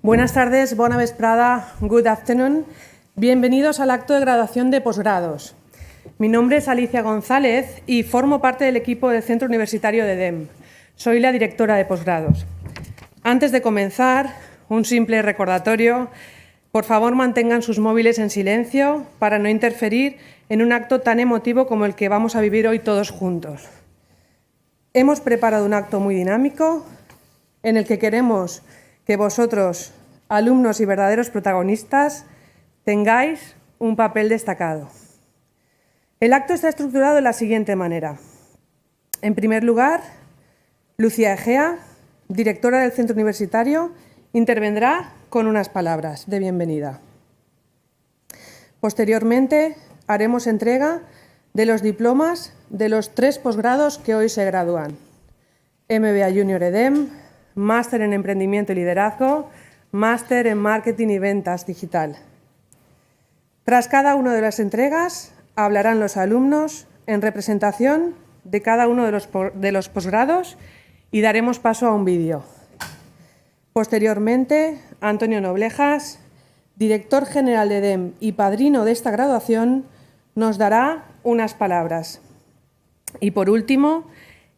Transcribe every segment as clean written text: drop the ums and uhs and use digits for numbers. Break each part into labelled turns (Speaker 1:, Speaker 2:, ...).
Speaker 1: Buenas tardes, bona vesprada, good afternoon. Bienvenidos al acto de graduación de posgrados. Mi nombre es Alicia González y formo parte del equipo del Centro Universitario de EDEM. Soy la directora de posgrados. Antes de comenzar, un simple recordatorio. Por favor, mantengan sus móviles en silencio para no interferir en un acto tan emotivo como el que vamos a vivir hoy todos juntos. Hemos preparado un acto muy dinámico en el que queremos que vosotros, alumnos y verdaderos protagonistas, tengáis un papel destacado. El acto está estructurado de la siguiente manera. En primer lugar, Lucía Egea, directora del Centro Universitario, intervendrá con unas palabras de bienvenida. Posteriormente, haremos entrega de los diplomas de los 3 posgrados que hoy se gradúan. MBA Junior EDEM, Máster en Emprendimiento y Liderazgo, Máster en Marketing y Ventas Digital. Tras cada una de las entregas, hablarán los alumnos en representación de cada uno de los posgrados y daremos paso a un vídeo. Posteriormente, Antonio Noblejas, director general de EDEM y padrino de esta graduación, nos dará unas palabras. Y por último,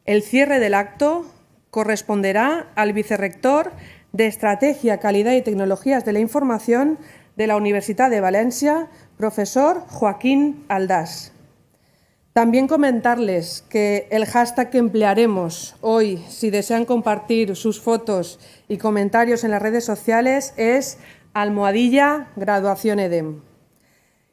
Speaker 1: el cierre del acto corresponderá al vicerrector de Estrategia, Calidad y Tecnologías de la Información de la Universitat de València, profesor Joaquín Aldás. También comentarles que el hashtag que emplearemos hoy, si desean compartir sus fotos y comentarios en las redes sociales, es #graduacionedem.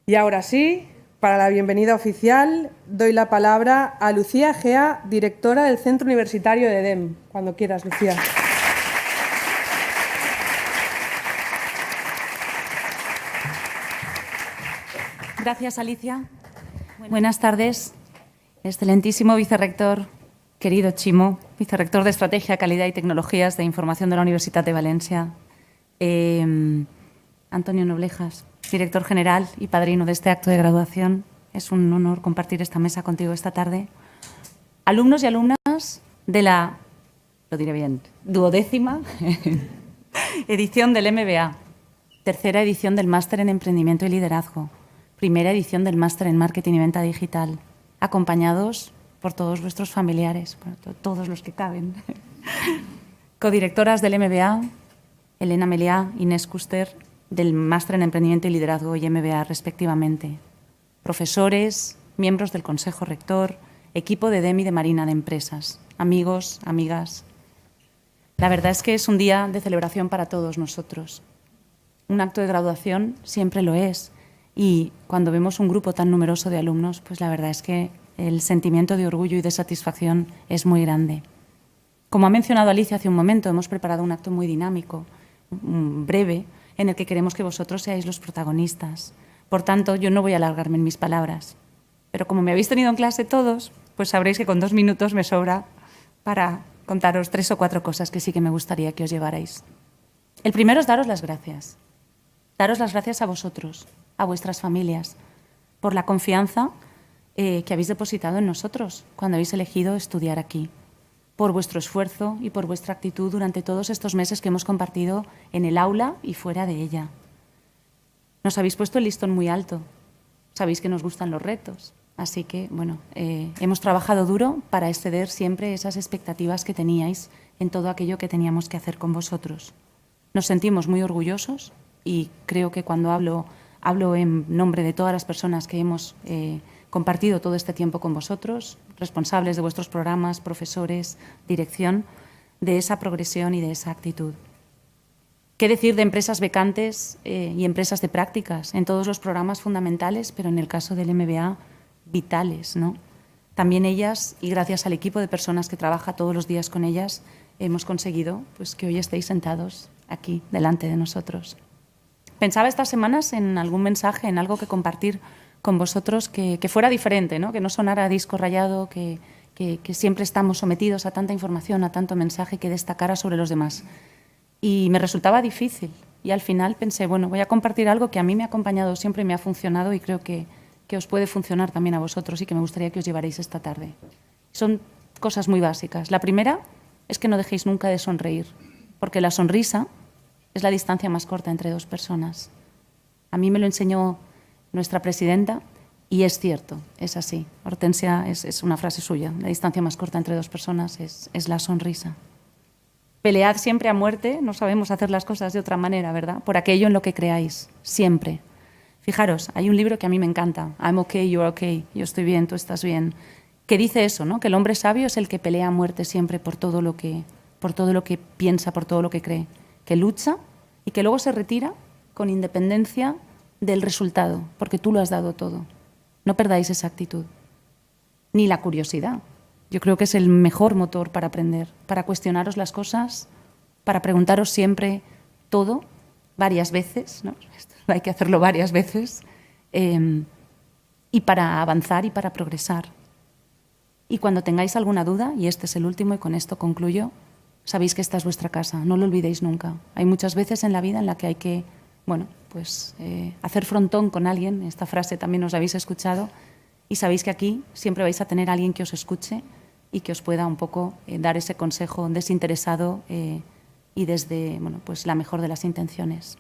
Speaker 1: Y ahora sí, para la bienvenida oficial, doy la palabra a Lucía Egea, directora del Centro Universitario de EDEM. Cuando quieras, Lucía.
Speaker 2: Gracias, Alicia. Buenas tardes. Excelentísimo vicerrector, querido Chimo, vicerrector de Estrategia, Calidad y Tecnologías de Información de la Universitat de València. Antonio Noblejas, director general y padrino de este acto de graduación. Es un honor compartir esta mesa contigo esta tarde. Alumnos y alumnas de la, lo diré bien, 12ª edición del MBA, 3ª edición del Máster en Emprendimiento y Liderazgo, 1ª edición del Máster en Marketing y Venta Digital, acompañados por todos vuestros familiares, por todos los que caben. Codirectoras del MBA, Elena Meliá, Inés Custer, del Máster en Emprendimiento y Liderazgo y MBA, respectivamente. Profesores, miembros del Consejo Rector, equipo de EDEM y de Marina de Empresas, amigos, amigas. La verdad es que es un día de celebración para todos nosotros. Un acto de graduación siempre lo es. Y cuando vemos un grupo tan numeroso de alumnos, pues la verdad es que el sentimiento de orgullo y de satisfacción es muy grande. Como ha mencionado Alicia hace un momento, hemos preparado un acto muy dinámico, breve, en el que queremos que vosotros seáis los protagonistas. Por tanto, yo no voy a alargarme en mis palabras. Pero como me habéis tenido en clase todos, pues sabréis que con 2 minutos me sobra para contaros 3 o 4 cosas que sí que me gustaría que os llevarais. El primero es daros las gracias. Daros las gracias a vosotros, a vuestras familias, por la confianza que habéis depositado en nosotros cuando habéis elegido estudiar aquí, por vuestro esfuerzo y por vuestra actitud durante todos estos meses que hemos compartido en el aula y fuera de ella. Nos habéis puesto el listón muy alto, sabéis que nos gustan los retos, así que, bueno, hemos trabajado duro para exceder siempre esas expectativas que teníais en todo aquello que teníamos que hacer con vosotros. Nos sentimos muy orgullosos y creo que cuando hablo en nombre de todas las personas que hemos compartido todo este tiempo con vosotros, responsables de vuestros programas, profesores, dirección, de esa progresión y de esa actitud. ¿Qué decir de empresas becantes y empresas de prácticas? En todos los programas fundamentales, pero en el caso del MBA, vitales, ¿no? También ellas, y gracias al equipo de personas que trabaja todos los días con ellas, hemos conseguido pues, que hoy estéis sentados aquí, delante de nosotros. Pensaba estas semanas en algún mensaje, en algo que compartir con vosotros que fuera diferente, ¿no? Que no sonara a disco rayado, que siempre estamos sometidos a tanta información, a tanto mensaje, que destacara sobre los demás. Y me resultaba difícil. Y al final pensé, bueno, voy a compartir algo que a mí me ha acompañado siempre y me ha funcionado y creo que os puede funcionar también a vosotros y que me gustaría que os llevaréis esta tarde. Son cosas muy básicas. La primera es que no dejéis nunca de sonreír, porque la sonrisa es la distancia más corta entre dos personas. A mí me lo enseñó nuestra presidenta y es cierto, es así. Hortensia, es una frase suya, la distancia más corta entre dos personas es la sonrisa. Pelead siempre a muerte, no sabemos hacer las cosas de otra manera, ¿verdad? Por aquello en lo que creáis, siempre. Fijaros, hay un libro que a mí me encanta, I'm okay, you're okay, yo estoy bien, tú estás bien, que dice eso, ¿no? Que el hombre sabio es el que pelea a muerte siempre por todo lo que piensa, por todo lo que cree, que lucha y que luego se retira con independencia del resultado, porque tú lo has dado todo. No perdáis esa actitud, ni la curiosidad. Yo creo que es el mejor motor para aprender, para cuestionaros las cosas, para preguntaros siempre todo, varias veces, ¿no? Hay que hacerlo varias veces, y para avanzar y para progresar. Y cuando tengáis alguna duda, y este es el último y con esto concluyo, sabéis que esta es vuestra casa, no lo olvidéis nunca. Hay muchas veces en la vida en la que hay que, bueno, pues hacer frontón con alguien, esta frase también os habéis escuchado, y sabéis que aquí siempre vais a tener a alguien que os escuche y que os pueda un poco dar ese consejo desinteresado y desde, bueno, pues la mejor de las intenciones.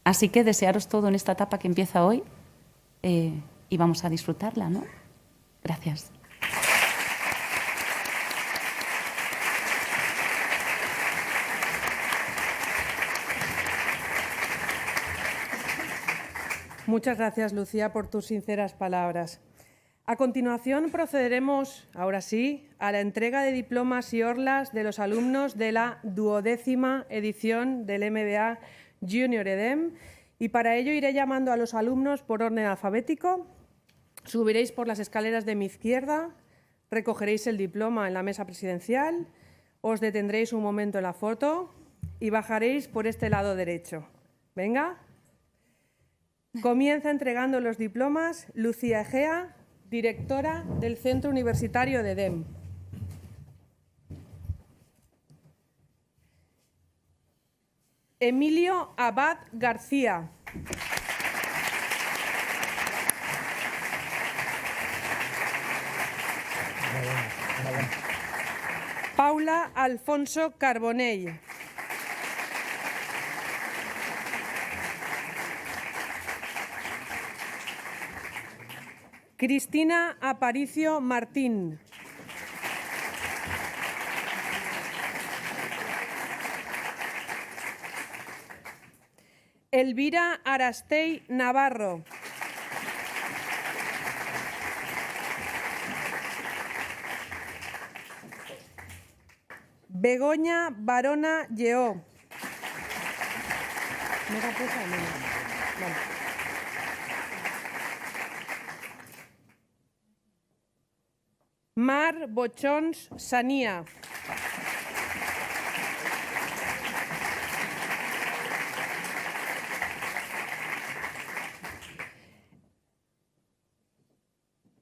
Speaker 2: Así que desearos todo en esta etapa que empieza hoy y vamos a disfrutarla, ¿no? Gracias.
Speaker 1: Muchas gracias, Lucía, por tus sinceras palabras. A continuación procederemos, ahora sí, a la entrega de diplomas y orlas de los alumnos de la 12ª edición del MBA Junior EDEM, y para ello iré llamando a los alumnos por orden alfabético. Subiréis por las escaleras de mi izquierda, recogeréis el diploma en la mesa presidencial, os detendréis un momento en la foto y bajaréis por este lado derecho. Venga. Comienza entregando los diplomas Lucía Egea, directora del Centro Universitario de EDEM. Emilio Abad García. Paula Alfonso Carbonell. Cristina Aparicio Martín. Elvira Arastey Navarro. Begoña Barona Lleó. Mar Bochons Sanía.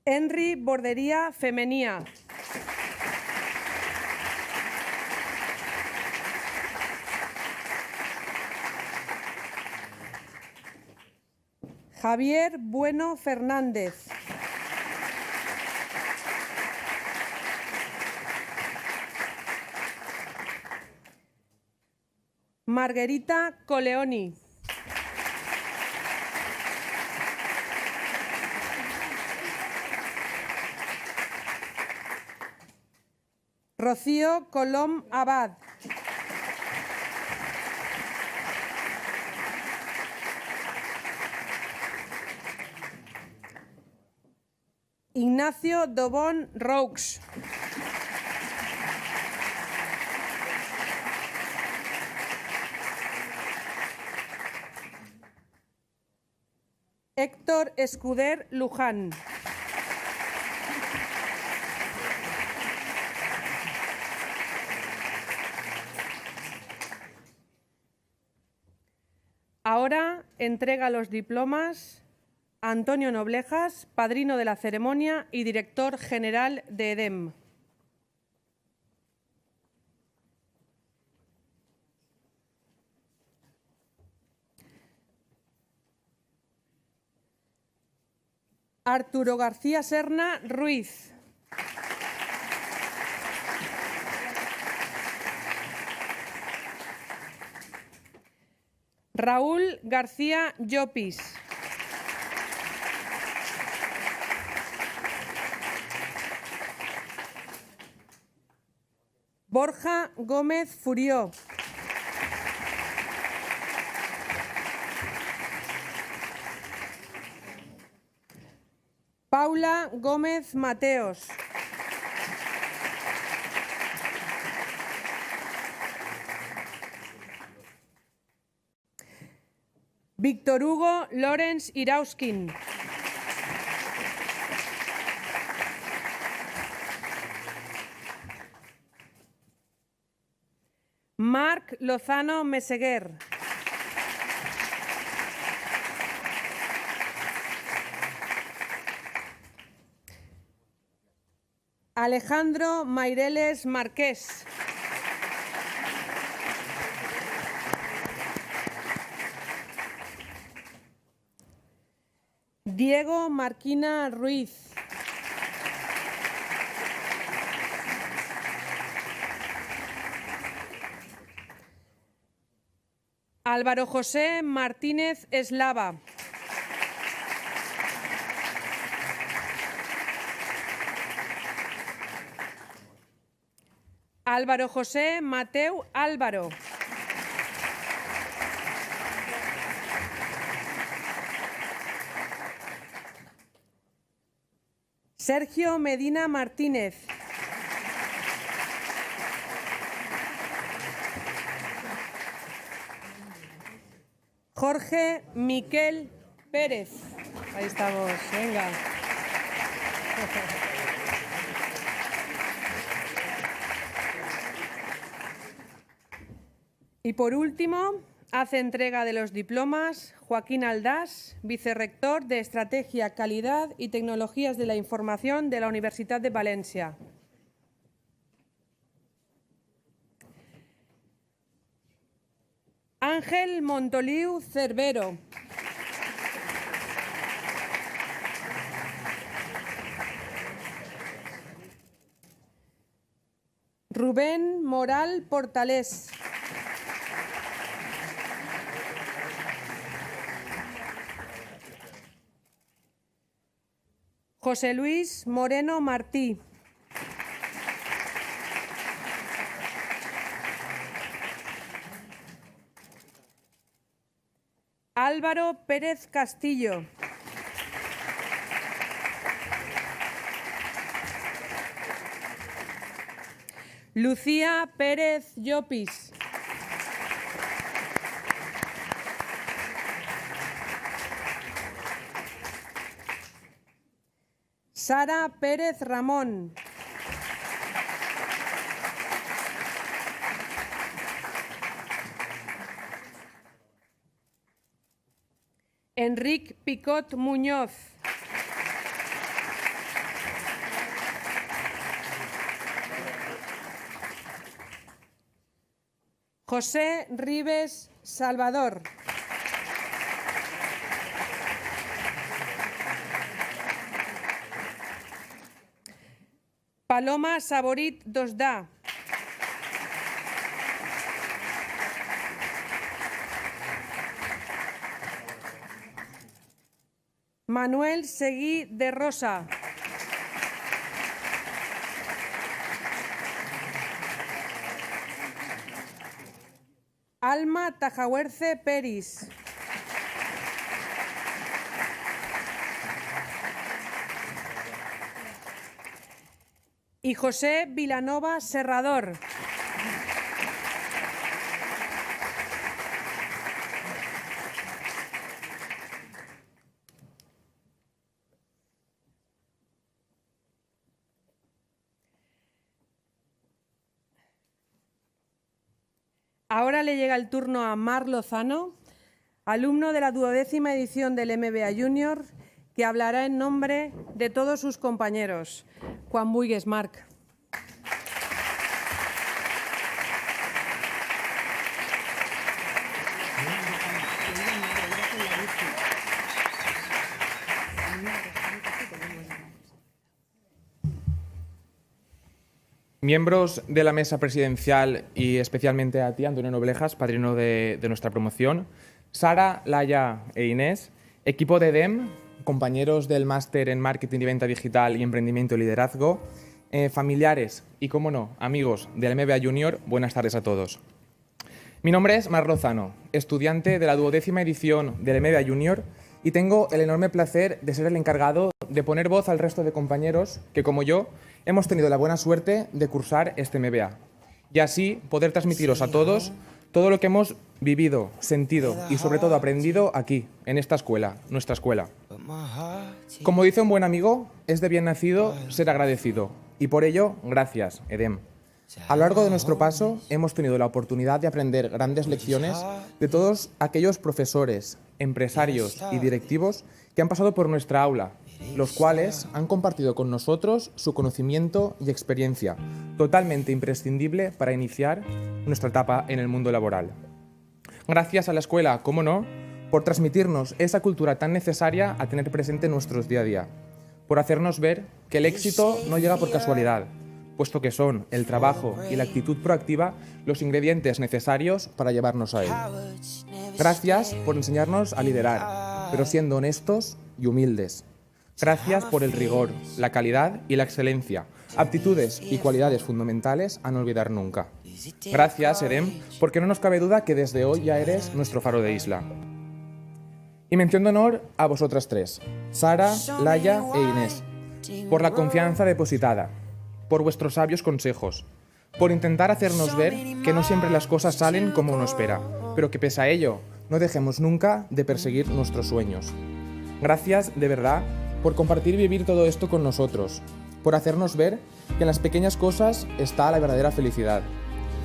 Speaker 1: Henry Bordería Femenía. Javier Bueno Fernández. Margarita Coleoni. Rocío Colom Abad. Ignacio Dobón Roux. Héctor Escuder Luján. Ahora entrega los diplomas a Antonio Noblejas, padrino de la ceremonia y director general de EDEM. Arturo García Serna Ruiz. Raúl García Llopis. Borja Gómez Furió. Paula Gómez Mateos. Víctor Hugo Lorenz Irauskin. Marc Lozano Meseguer. Alejandro Maireles Marqués. Diego Marquina Ruiz. Álvaro José Martínez Eslava. Álvaro José Mateu Álvaro. Sergio Medina Martínez. Jorge Miquel Pérez. Ahí estamos, venga. Y por último, hace entrega de los diplomas Joaquín Aldás, vicerrector de Estrategia, Calidad y Tecnologías de la Información de la Universitat de València. Ángel Montoliu Cervero. Rubén Moral Portalés. José Luis Moreno Martí. Álvaro Pérez Castillo. Lucía Pérez Llopis. Sara Pérez Ramón. Enric Picot Muñoz. José Ribes Salvador. Paloma Saborit Dosdá. Manuel Seguí de Rosa. Alma Tajahuerce Peris. Y José Vilanova Serrador. Ahora le llega el turno a Marc Lozano, alumno de la 12ª edición del MBA Junior, que hablará en nombre de todos sus compañeros. Quan vulguis, Marc.
Speaker 3: Miembros de la mesa presidencial y especialmente a ti, Antonio Noblejas, padrino de nuestra promoción, Sara, Laia e Inés, equipo de DEM, compañeros del máster en Marketing y Venta Digital y Emprendimiento y Liderazgo, familiares y, cómo no, amigos del MBA Junior, buenas tardes a todos. Mi nombre es Marc Lozano, estudiante de la 12ª edición del MBA Junior y tengo el enorme placer de ser el encargado de poner voz al resto de compañeros que, como yo, hemos tenido la buena suerte de cursar este MBA y así poder transmitiros a todos todo lo que hemos vivido, sentido y sobre todo aprendido aquí, en esta escuela, nuestra escuela. Como dice un buen amigo, es de bien nacido ser agradecido y por ello, gracias, EDEM. A lo largo de nuestro paso hemos tenido la oportunidad de aprender grandes lecciones de todos aquellos profesores, empresarios y directivos que han pasado por nuestra aula, los cuales han compartido con nosotros su conocimiento y experiencia, totalmente imprescindible para iniciar nuestra etapa en el mundo laboral. Gracias a la escuela, cómo no, por transmitirnos esa cultura tan necesaria a tener presente en nuestros día a día, por hacernos ver que el éxito no llega por casualidad, puesto que son el trabajo y la actitud proactiva los ingredientes necesarios para llevarnos a él. Gracias por enseñarnos a liderar, pero siendo honestos y humildes. Gracias por el rigor, la calidad y la excelencia, aptitudes y cualidades fundamentales a no olvidar nunca. Gracias, EDEM, porque no nos cabe duda que desde hoy ya eres nuestro faro de isla. Y mención de honor a vosotras tres, Sara, Laia e Inés, por la confianza depositada, por vuestros sabios consejos, por intentar hacernos ver que no siempre las cosas salen como uno espera, pero que pese a ello, no dejemos nunca de perseguir nuestros sueños. Gracias, de verdad, por compartir y vivir todo esto con nosotros, por hacernos ver que en las pequeñas cosas está la verdadera felicidad.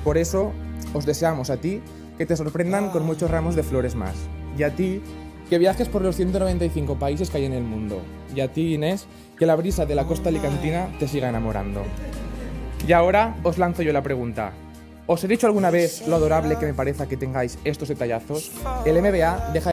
Speaker 3: Por eso, os deseamos a ti que te sorprendan con muchos ramos de flores más, y a ti que viajes por los 195 países que hay en el mundo, y a ti, Inés, que la brisa de la costa alicantina te siga enamorando. Y ahora os lanzo yo la pregunta. ¿Os he dicho alguna vez lo adorable que me parece que tengáis estos detallazos? El MBA deja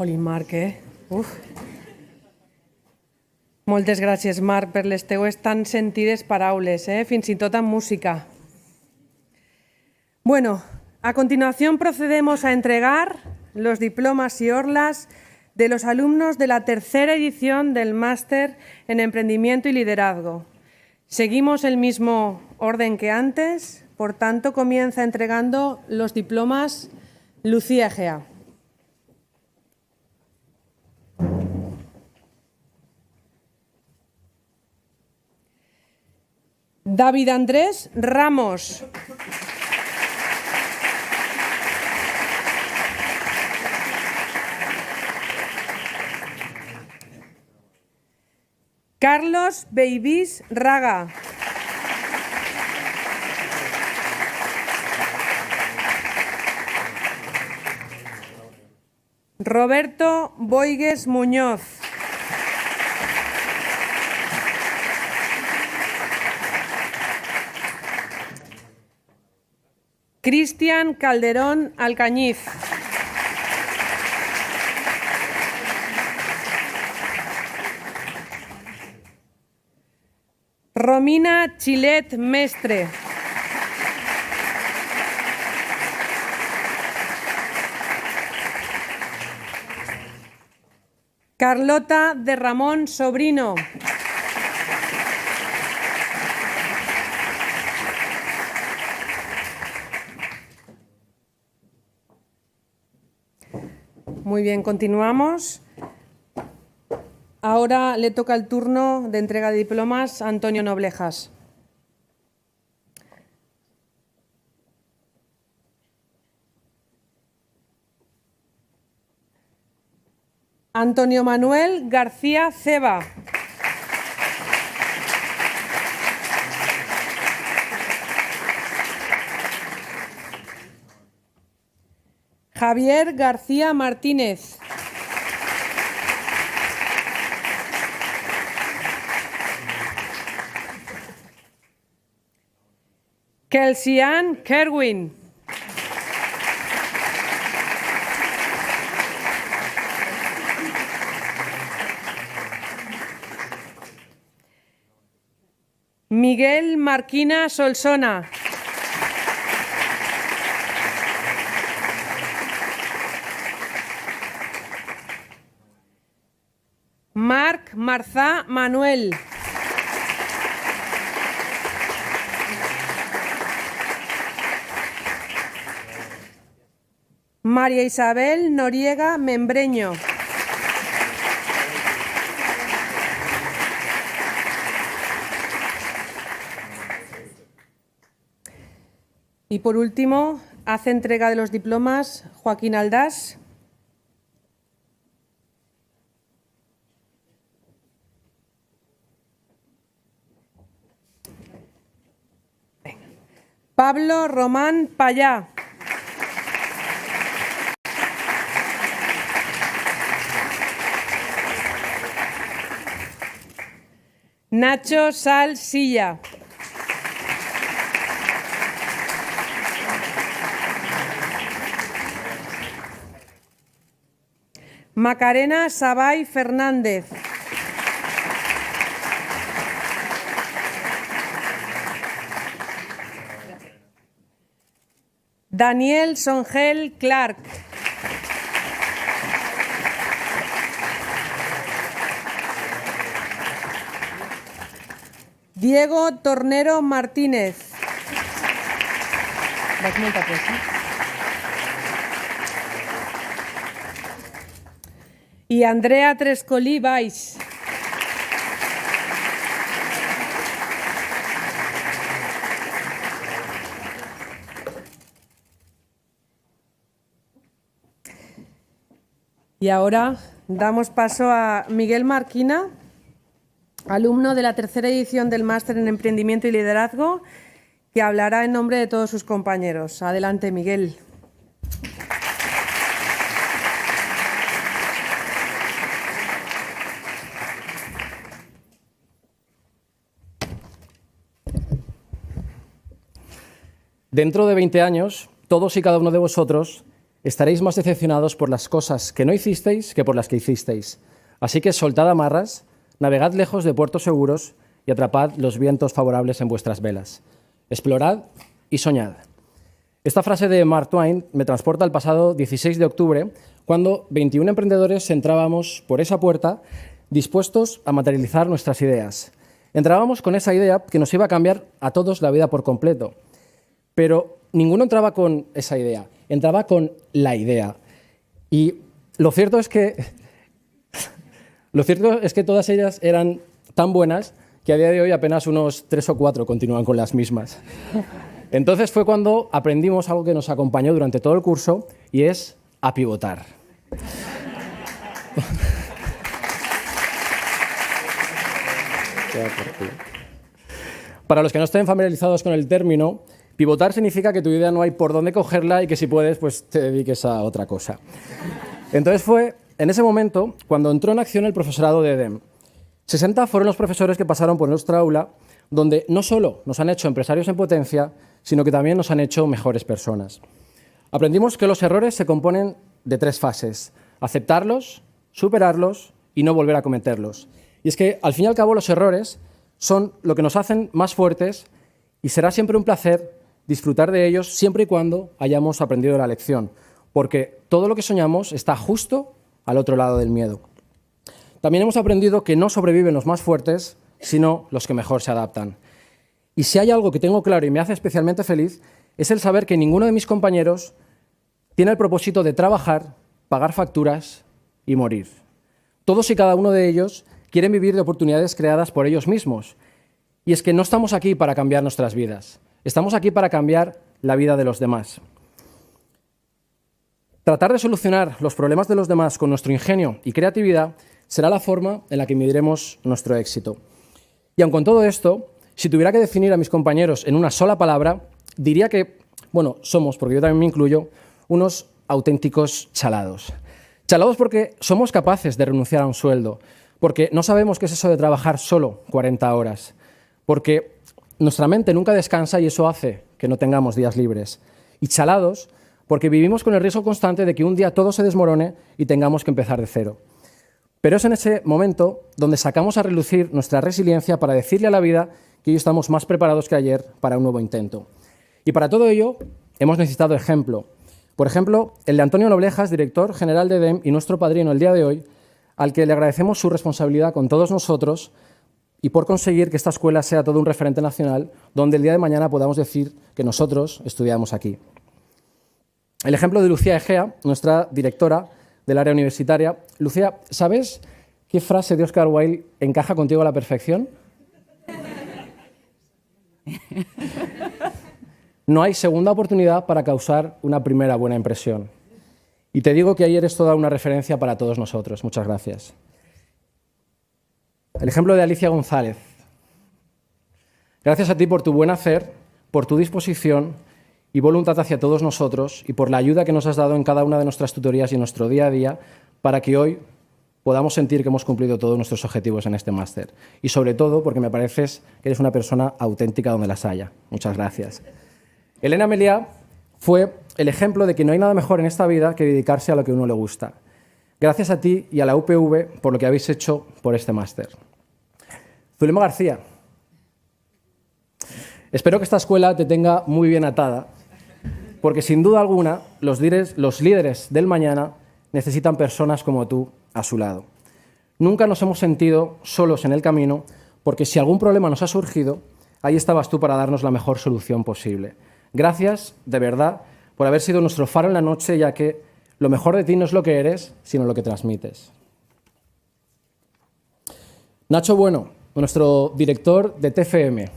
Speaker 1: Jolín, Marc, ¿eh? Uf. Moltes gràcies, Marc, per les teues tan sentides paraules, fins i tot en música. Bueno, a continuación procedemos a entregar los diplomas y orlas de los alumnos de la tercera edición del Máster en Emprendimiento y Liderazgo. Seguimos el mismo orden que antes, por tanto comienza entregando los diplomas Lucía Egea. David Andrés Ramos. Carlos Beibís Raga. Roberto Boigues Muñoz. Cristian Calderón Alcañiz. Romina Chilet Mestre. Carlota de Ramón Sobrino. Muy bien, continuamos. Ahora le toca el turno de entrega de diplomas a Antonio Noblejas. Antonio Manuel García Ceba. Javier García Martínez. Kelsian Kerwin. Miguel Marquina Solsona. Marc Marzá Manuel. María Isabel Noriega Membreño. Y por último, hace entrega de los diplomas Joaquín Aldás. Pablo Román Payá. Nacho Sal Silla. Macarena Sabay Fernández. Daniel Songel Clark. Diego Tornero Martínez. Y Andrea Trescolí Valls. Y ahora damos paso a Miguel Marquina, alumno de la tercera edición del Máster en Emprendimiento y Liderazgo, que hablará en nombre de todos sus compañeros. Adelante, Miguel.
Speaker 4: Dentro de 20 años, todos y cada uno de vosotros estaréis más decepcionados por las cosas que no hicisteis que por las que hicisteis. Así que soltad amarras, Navegad lejos de puertos seguros y atrapad los vientos favorables en vuestras velas. Explorad y soñad. Esta frase de Mark Twain me transporta al pasado 16 de octubre, cuando 21 emprendedores entrábamos por esa puerta dispuestos a materializar nuestras ideas. Entrábamos con esa idea que nos iba a cambiar a todos la vida por completo. Pero ninguno entraba con esa idea, entraba con la idea. Y lo cierto es que todas ellas eran tan buenas que a día de hoy apenas unos 3 o 4 continúan con las mismas. Entonces fue cuando aprendimos algo que nos acompañó durante todo el curso y es a pivotar. Para los que no estén familiarizados con el término, pivotar significa que tu idea no hay por dónde cogerla y que si puedes, pues te dediques a otra cosa. Entonces fue en ese momento cuando entró en acción el profesorado de EDEM. 60 fueron los profesores que pasaron por nuestra aula, donde no solo nos han hecho empresarios en potencia, sino que también nos han hecho mejores personas. Aprendimos que los errores se componen de 3 fases: aceptarlos, superarlos y no volver a cometerlos. Y es que, al fin y al cabo, los errores son lo que nos hacen más fuertes y será siempre un placer disfrutar de ellos siempre y cuando hayamos aprendido la lección, porque todo lo que soñamos está justo al otro lado del miedo. También hemos aprendido que no sobreviven los más fuertes, sino los que mejor se adaptan. Y si hay algo que tengo claro y me hace especialmente feliz, es el saber que ninguno de mis compañeros tiene el propósito de trabajar, pagar facturas y morir. Todos y cada uno de ellos quieren vivir de oportunidades creadas por ellos mismos. Y es que no estamos aquí para cambiar nuestras vidas, estamos aquí para cambiar la vida de los demás. Tratar de solucionar los problemas de los demás con nuestro ingenio y creatividad será la forma en la que mediremos nuestro éxito. Y aun con todo esto, si tuviera que definir a mis compañeros en una sola palabra, diría que, somos, porque yo también me incluyo, unos auténticos chalados. Chalados porque somos capaces de renunciar a un sueldo, porque no sabemos qué es eso de trabajar solo 40 horas, porque nuestra mente nunca descansa y eso hace que no tengamos días libres. Y chalados porque vivimos con el riesgo constante de que un día todo se desmorone y tengamos que empezar de cero. Pero es en ese momento donde sacamos a relucir nuestra resiliencia para decirle a la vida que hoy estamos más preparados que ayer para un nuevo intento. Y para todo ello hemos necesitado ejemplo. Por ejemplo, el de Antonio Noblejas, director general de EDEM y nuestro padrino el día de hoy, al que le agradecemos su responsabilidad con todos nosotros y por conseguir que esta escuela sea todo un referente nacional donde el día de mañana podamos decir que nosotros estudiamos aquí. El ejemplo de Lucía Egea, nuestra directora del área universitaria. Lucía, ¿sabes qué frase de Oscar Wilde encaja contigo a la perfección? No hay segunda oportunidad para causar una primera buena impresión. Y te digo que ayer es toda una referencia para todos nosotros. Muchas gracias. El ejemplo de Alicia González. Gracias a ti por tu buen hacer, por tu disposición y voluntad hacia todos nosotros y por la ayuda que nos has dado en cada una de nuestras tutorías y en nuestro día a día para que hoy podamos sentir que hemos cumplido todos nuestros objetivos en este máster. Y sobre todo porque me pareces que eres una persona auténtica donde las haya. Muchas gracias. Elena Meliá fue el ejemplo de que no hay nada mejor en esta vida que dedicarse a lo que a uno le gusta. Gracias a ti y a la UPV por lo que habéis hecho por este máster. Zulema García. Espero que esta escuela te tenga muy bien atada, porque sin duda alguna los líderes del mañana necesitan personas como tú a su lado. Nunca nos hemos sentido solos en el camino, porque si algún problema nos ha surgido, ahí estabas tú para darnos la mejor solución posible. Gracias, de verdad, por haber sido nuestro faro en la noche, ya que lo mejor de ti no es lo que eres, sino lo que transmites. Nacho Bueno, nuestro director de TFM.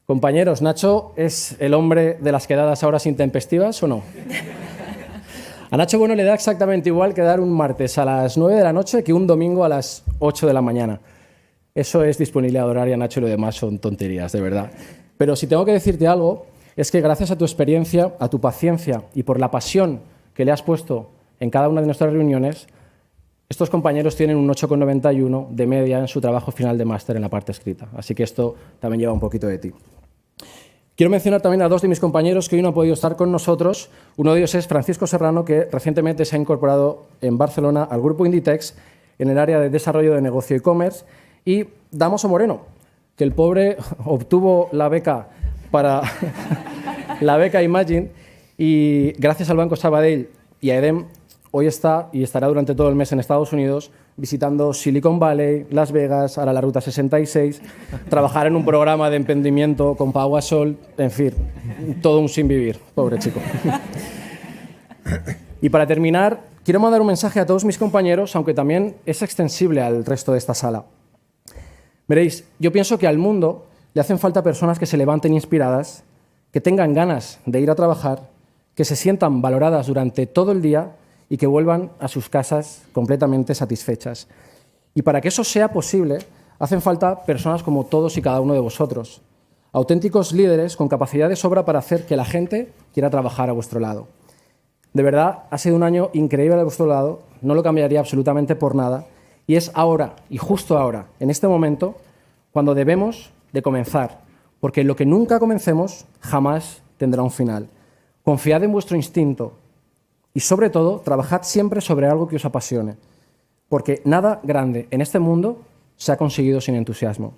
Speaker 4: Compañeros, ¿Nacho es el hombre de las quedadas a horas intempestivas o no? A Nacho Bueno le da exactamente igual quedar un martes a las 9 de la noche que un domingo a las 8 de la mañana. Eso es disponibilidad horaria, Nacho, y lo demás son tonterías, de verdad. Pero si tengo que decirte algo, es que gracias a tu experiencia, a tu paciencia y por la pasión que le has puesto en cada una de nuestras reuniones, estos compañeros tienen un 8,91 de media en su trabajo final de máster en la parte escrita. Así que esto también lleva un poquito de ti. Quiero mencionar también a 2 de mis compañeros que hoy no han podido estar con nosotros. Uno de ellos es Francisco Serrano, que recientemente se ha incorporado en Barcelona al grupo Inditex, en el área de desarrollo de negocio e-commerce, y Dámaso Moreno, que el pobre obtuvo la beca para la beca Imagine y gracias al Banco Sabadell y a EDEM hoy está y estará durante todo el mes en Estados Unidos visitando Silicon Valley, Las Vegas, ahora la Ruta 66, trabajar en un programa de emprendimiento con Pau Gasol, en fin, todo un sinvivir, pobre chico. Y para terminar, quiero mandar un mensaje a todos mis compañeros, aunque también es extensible al resto de esta sala. Veréis, yo pienso que al mundo le hacen falta personas que se levanten inspiradas, que tengan ganas de ir a trabajar, que se sientan valoradas durante todo el día y que vuelvan a sus casas completamente satisfechas. Y para que eso sea posible, hacen falta personas como todos y cada uno de vosotros, auténticos líderes con capacidad de sobra para hacer que la gente quiera trabajar a vuestro lado. De verdad, ha sido un año increíble a vuestro lado, no lo cambiaría absolutamente por nada, y es ahora, y justo ahora, en este momento, cuando debemos de comenzar, porque lo que nunca comencemos jamás tendrá un final. Confiad en vuestro instinto y, sobre todo, trabajad siempre sobre algo que os apasione, porque nada grande en este mundo se ha conseguido sin entusiasmo.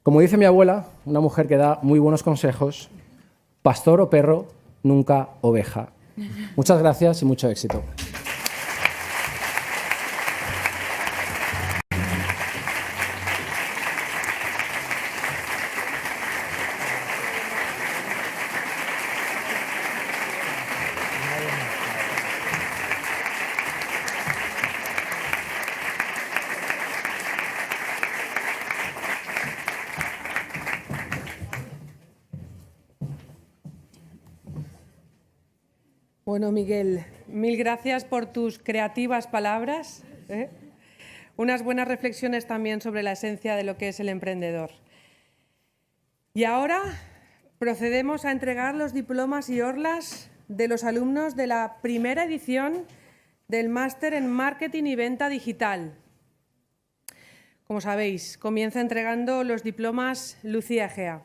Speaker 4: Como dice mi abuela, una mujer que da muy buenos consejos, pastor o perro, nunca oveja. Muchas gracias y mucho éxito.
Speaker 1: Bueno, Miguel, mil gracias por tus creativas palabras, ¿eh? Unas buenas reflexiones también sobre la esencia de lo que es el emprendedor. Y ahora procedemos a entregar los diplomas y orlas de los alumnos de la primera edición del Máster en Marketing y Venta Digital. Como sabéis, comienza entregando los diplomas Lucía Egea.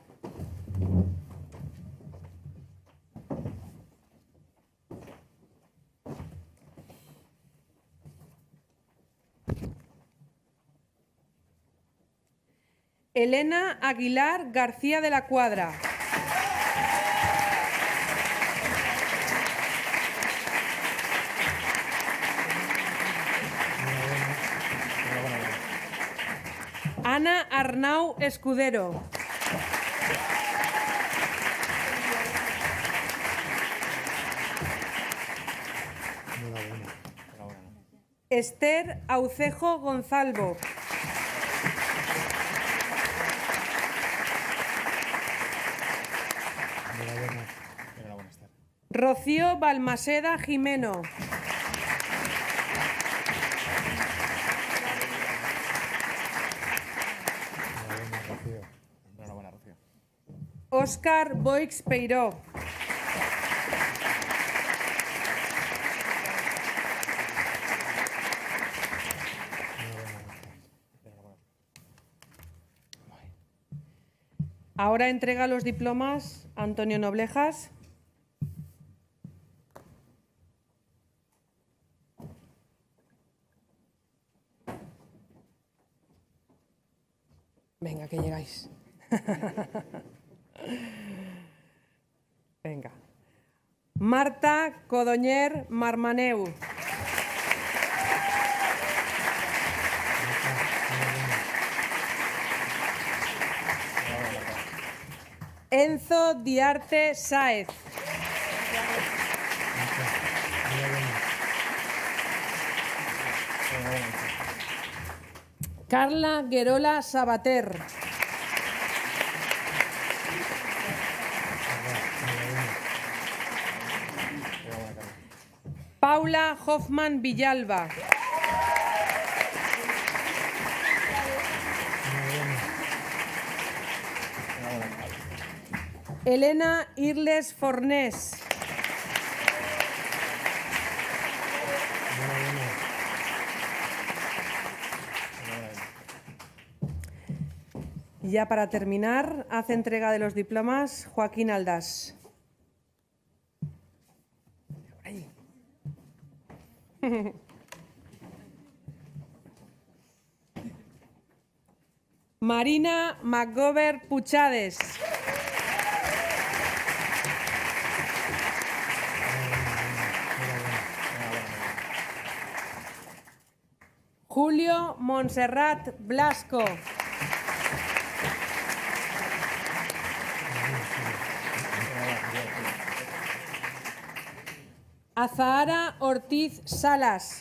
Speaker 1: Elena Aguilar García de la Cuadra. Ana Arnau Escudero. Esther Aucejo Gonzalvo. Rocío Balmaseda Jimeno. Óscar Boix Peiró. Ahora entrega los diplomas Antonio Noblejas. Venga, que llegáis. Venga. Marta Codoñer Marmaneu. Enzo Diarte Sáez. Carla Guerola Sabater. Paula Hoffman Villalba. Elena Irles Fornés. Y ya para terminar, hace entrega de los diplomas Joaquín Aldás. Marina McGovern Puchades. Julio Montserrat Blasco. Azahara Ortiz Salas.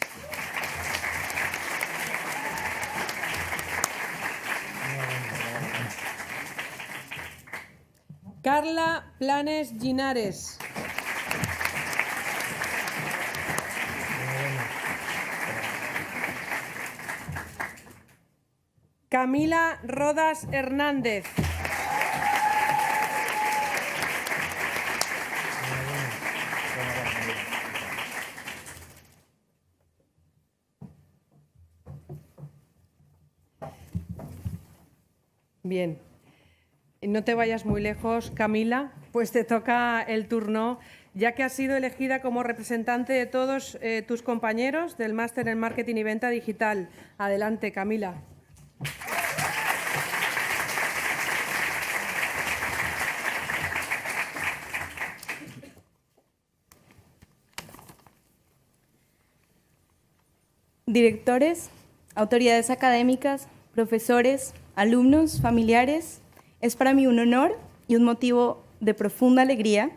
Speaker 1: Carla Planes Ginares. Camila Rodas Hernández. Bien. No te vayas muy lejos, Camila, pues te toca el turno, ya que has sido elegida como representante de todos tus compañeros del Máster en Marketing y Venta Digital. Adelante, Camila.
Speaker 5: Directores, autoridades académicas, profesores, alumnos, familiares, es para mí un honor y un motivo de profunda alegría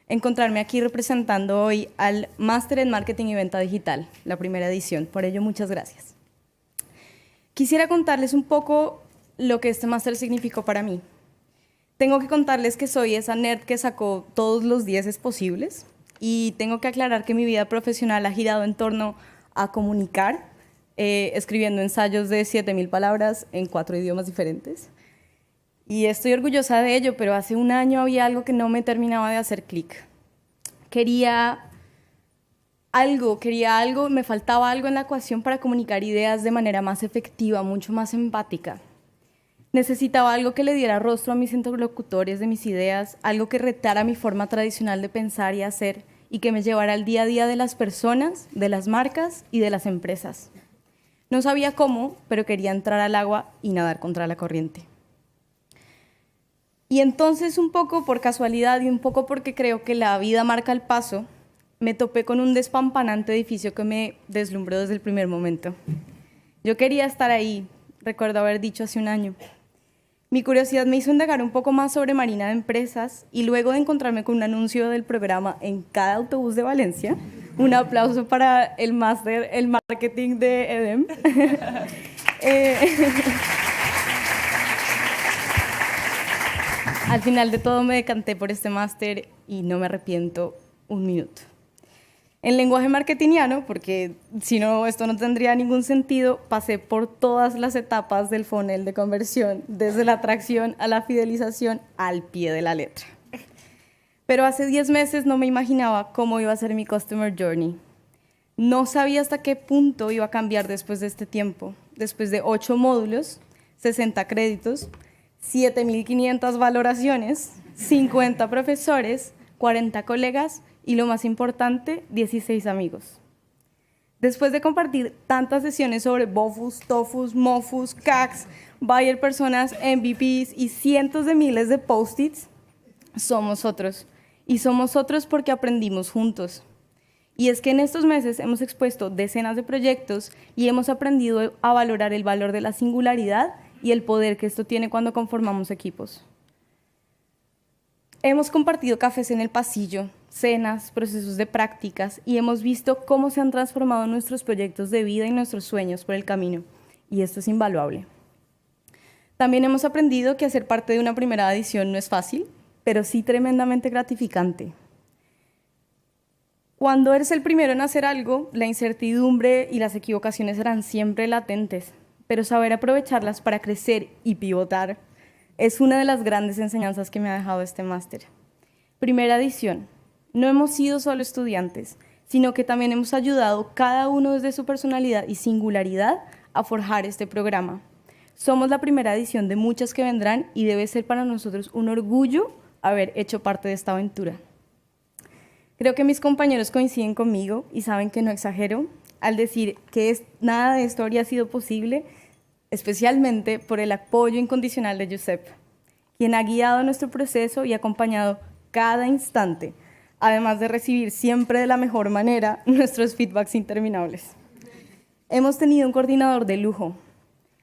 Speaker 5: encontrarme aquí representando hoy al Máster en Marketing y Venta Digital, la primera edición. Por ello, muchas gracias. Quisiera contarles un poco lo que este máster significó para mí. Tengo que contarles que soy esa nerd que sacó todos los 10 posibles y tengo que aclarar que mi vida profesional ha girado en torno a comunicar, escribiendo ensayos de 7.000 palabras en 4 idiomas diferentes. Y estoy orgullosa de ello, pero hace un año había algo que no me terminaba de hacer clic. Quería algo, me faltaba algo en la ecuación para comunicar ideas de manera más efectiva, mucho más empática. Necesitaba algo que le diera rostro a mis interlocutores de mis ideas, algo que retara mi forma tradicional de pensar y hacer y que me llevara al día a día de las personas, de las marcas y de las empresas. No sabía cómo, pero quería entrar al agua y nadar contra la corriente. Y entonces, un poco por casualidad y un poco porque creo que la vida marca el paso, me topé con un despampanante edificio que me deslumbró desde el primer momento. Yo quería estar ahí, recuerdo haber dicho hace un año. Mi curiosidad me hizo indagar un poco más sobre Marina de Empresas y luego de encontrarme con un anuncio del programa en cada autobús de Valencia, un aplauso para el máster, el marketing de EDEM. Al final de todo me decanté por este máster y no me arrepiento un minuto. En lenguaje marketingiano, porque si no, esto no tendría ningún sentido, pasé por todas las etapas del funnel de conversión, desde la atracción a la fidelización al pie de la letra. Pero hace 10 meses no me imaginaba cómo iba a ser mi Customer Journey. No sabía hasta qué punto iba a cambiar después de este tiempo, después de 8 módulos, 60 créditos, 7.500 valoraciones, 50 profesores, 40 colegas y, lo más importante, 16 amigos. Después de compartir tantas sesiones sobre BOFUS, TOFUS, MOFUS, CACs, buyer personas, MVPs y cientos de miles de post-its, somos otros. Y somos otros porque aprendimos juntos. Y es que en estos meses hemos expuesto decenas de proyectos y hemos aprendido a valorar el valor de la singularidad y el poder que esto tiene cuando conformamos equipos. Hemos compartido cafés en el pasillo, cenas, procesos de prácticas y hemos visto cómo se han transformado nuestros proyectos de vida y nuestros sueños por el camino. Y esto es invaluable. También hemos aprendido que hacer parte de una primera edición no es fácil, pero sí tremendamente gratificante. Cuando eres el primero en hacer algo, la incertidumbre y las equivocaciones serán siempre latentes, pero saber aprovecharlas para crecer y pivotar es una de las grandes enseñanzas que me ha dejado este máster. Primera edición. No hemos sido solo estudiantes, sino que también hemos ayudado cada uno desde su personalidad y singularidad a forjar este programa. Somos la primera edición de muchas que vendrán y debe ser para nosotros un orgullo haber hecho parte de esta aventura. Creo que mis compañeros coinciden conmigo y saben que no exagero al decir que nada de esto habría sido posible especialmente por el apoyo incondicional de Josep, quien ha guiado nuestro proceso y acompañado cada instante, además de recibir siempre de la mejor manera nuestros feedbacks interminables. Hemos tenido un coordinador de lujo,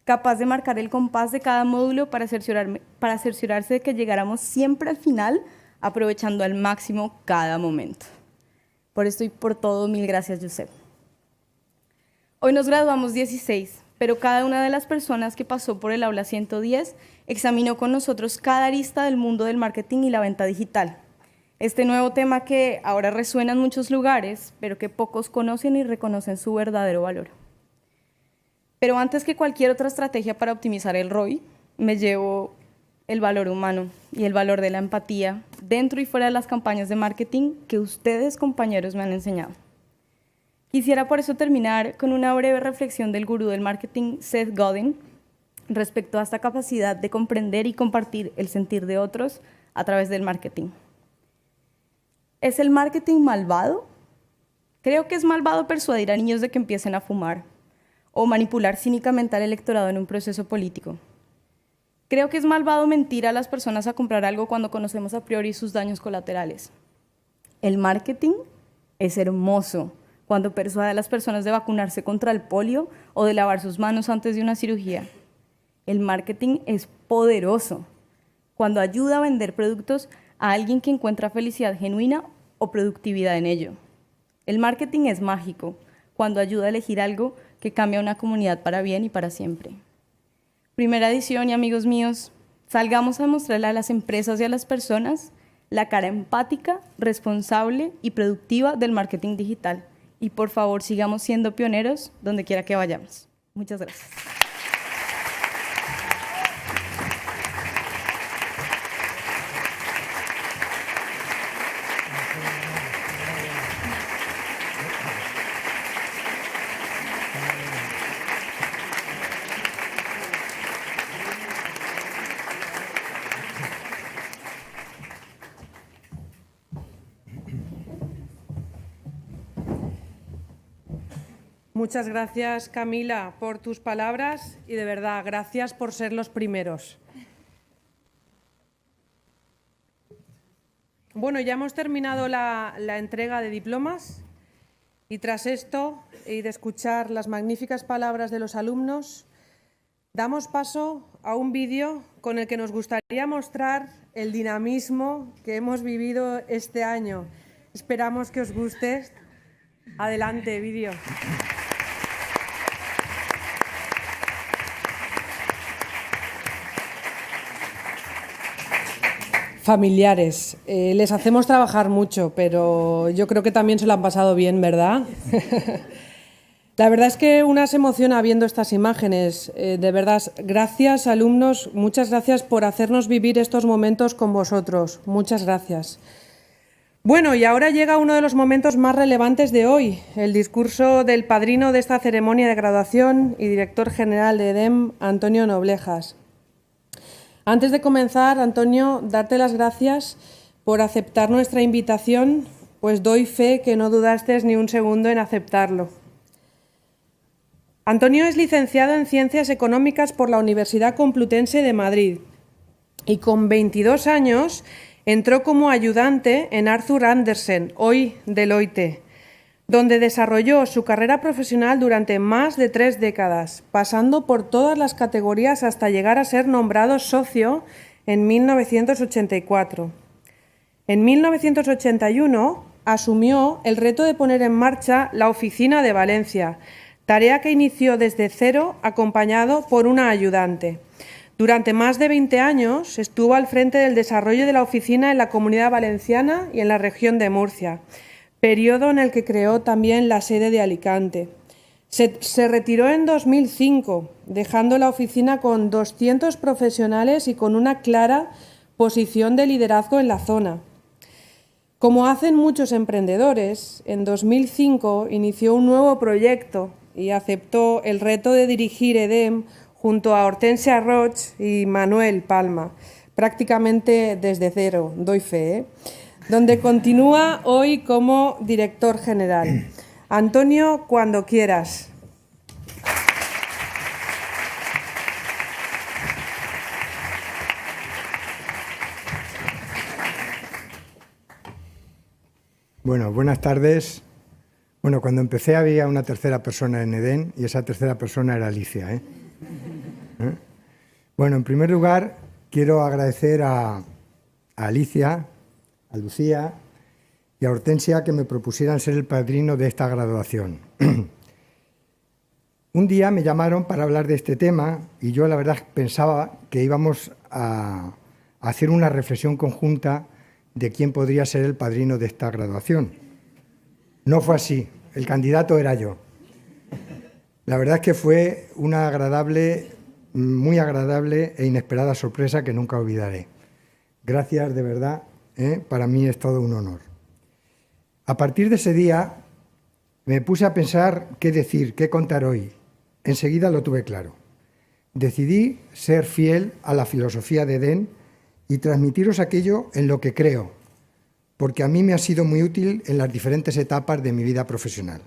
Speaker 5: capaz de marcar el compás de cada módulo para cerciorarse de que llegáramos siempre al final, aprovechando al máximo cada momento. Por esto y por todo, mil gracias, Josep. Hoy nos graduamos 16, pero cada una de las personas que pasó por el aula 110 examinó con nosotros cada arista del mundo del marketing y la venta digital. Este nuevo tema que ahora resuena en muchos lugares, pero que pocos conocen y reconocen su verdadero valor. Pero antes que cualquier otra estrategia para optimizar el ROI, me llevo el valor humano y el valor de la empatía dentro y fuera de las campañas de marketing que ustedes, compañeros, me han enseñado. Quisiera por eso terminar con una breve reflexión del gurú del marketing, Seth Godin, respecto a esta capacidad de comprender y compartir el sentir de otros a través del marketing. ¿Es el marketing malvado? Creo que es malvado persuadir a niños de que empiecen a fumar o manipular cínicamente al electorado en un proceso político. Creo que es malvado mentir a las personas a comprar algo cuando conocemos a priori sus daños colaterales. El marketing es hermoso cuando persuade a las personas de vacunarse contra el polio o de lavar sus manos antes de una cirugía. El marketing es poderoso cuando ayuda a vender productos a alguien que encuentra felicidad genuina o productividad en ello. El marketing es mágico cuando ayuda a elegir algo que cambia una comunidad para bien y para siempre. Primera edición y amigos míos, salgamos a mostrarle a las empresas y a las personas la cara empática, responsable y productiva del marketing digital. Y por favor, sigamos siendo pioneros donde quiera que vayamos. Muchas gracias.
Speaker 1: Muchas gracias, Camila, por tus palabras y de verdad, gracias por ser los primeros. Bueno, ya hemos terminado la entrega de diplomas y tras esto y de escuchar las magníficas palabras de los alumnos, damos paso a un vídeo con el que nos gustaría mostrar el dinamismo que hemos vivido este año. Esperamos que os guste. Adelante, vídeo. Familiares, les hacemos trabajar mucho, pero yo creo que también se lo han pasado bien, ¿verdad? La verdad es que una se emociona viendo estas imágenes. De verdad, gracias alumnos, muchas gracias por hacernos vivir estos momentos con vosotros. Muchas gracias. Bueno, y ahora llega uno de los momentos más relevantes de hoy, el discurso del padrino de esta ceremonia de graduación y director general de EDEM, Antonio Noblejas. Antes de comenzar, Antonio, darte las gracias por aceptar nuestra invitación, pues doy fe que no dudaste ni un segundo en aceptarlo. Antonio es licenciado en Ciencias Económicas por la Universidad Complutense de Madrid y con 22 años entró como ayudante en Arthur Andersen, hoy Deloitte, donde desarrolló su carrera profesional durante más de 3 décadas, pasando por todas las categorías hasta llegar a ser nombrado socio en 1984. En 1981 asumió el reto de poner en marcha la oficina de Valencia, tarea que inició desde cero acompañado por una ayudante. Durante más de 20 años estuvo al frente del desarrollo de la oficina en la Comunidad Valenciana y en la región de Murcia, periodo en el que creó también la sede de Alicante. Se retiró en 2005, dejando la oficina con 200 profesionales y con una clara posición de liderazgo en la zona. Como hacen muchos emprendedores, en 2005 inició un nuevo proyecto y aceptó el reto de dirigir EDEM junto a Hortensia Roig y Manuel Palma, prácticamente desde cero, doy fe, donde continúa hoy como director general. Antonio, cuando quieras.
Speaker 6: Bueno, buenas tardes. Bueno, cuando empecé había una tercera persona en EDEN y esa tercera persona era Alicia. Bueno, en primer lugar, quiero agradecer a Alicia, a Lucía y a Hortensia que me propusieran ser el padrino de esta graduación. Un día me llamaron para hablar de este tema y yo la verdad pensaba que íbamos a hacer una reflexión conjunta de quién podría ser el padrino de esta graduación. No fue así, el candidato era yo. La verdad es que fue una muy agradable e inesperada sorpresa que nunca olvidaré. Gracias, de verdad, para mí es todo un honor. A partir de ese día me puse a pensar qué decir, qué contar hoy. Enseguida lo tuve claro. Decidí ser fiel a la filosofía de EDEN y transmitiros aquello en lo que creo, porque a mí me ha sido muy útil en las diferentes etapas de mi vida profesional.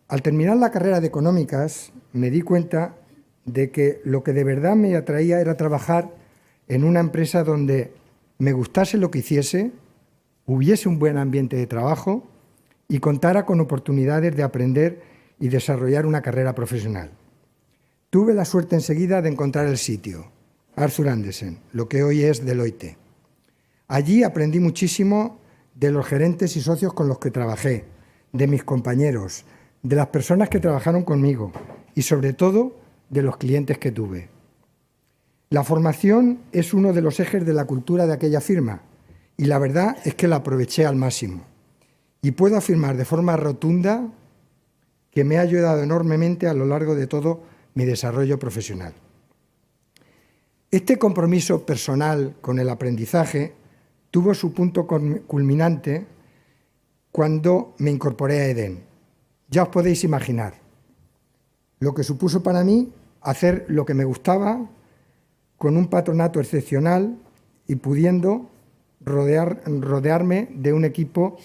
Speaker 6: Al terminar la carrera de Económicas, me di cuenta de que lo que de verdad me atraía era trabajar en una empresa donde me gustase lo que hiciese, hubiese un buen ambiente de trabajo y contara con oportunidades de aprender y desarrollar una carrera profesional. Tuve la suerte enseguida de encontrar el sitio, Arthur Andersen, lo que hoy es Deloitte. Allí aprendí muchísimo de los gerentes y socios con los que trabajé, de mis compañeros, de las personas que trabajaron conmigo y, sobre todo, de los clientes que tuve. La formación es uno de los ejes de la cultura de aquella firma y la verdad es que la aproveché al máximo. Y puedo afirmar de forma rotunda que me ha ayudado enormemente a lo largo de todo mi desarrollo profesional. Este compromiso personal con el aprendizaje tuvo su punto culminante cuando me incorporé a EDEN. Ya os podéis imaginar lo que supuso para mí hacer lo que me gustaba con un patronato excepcional y pudiendo rodearme de un equipo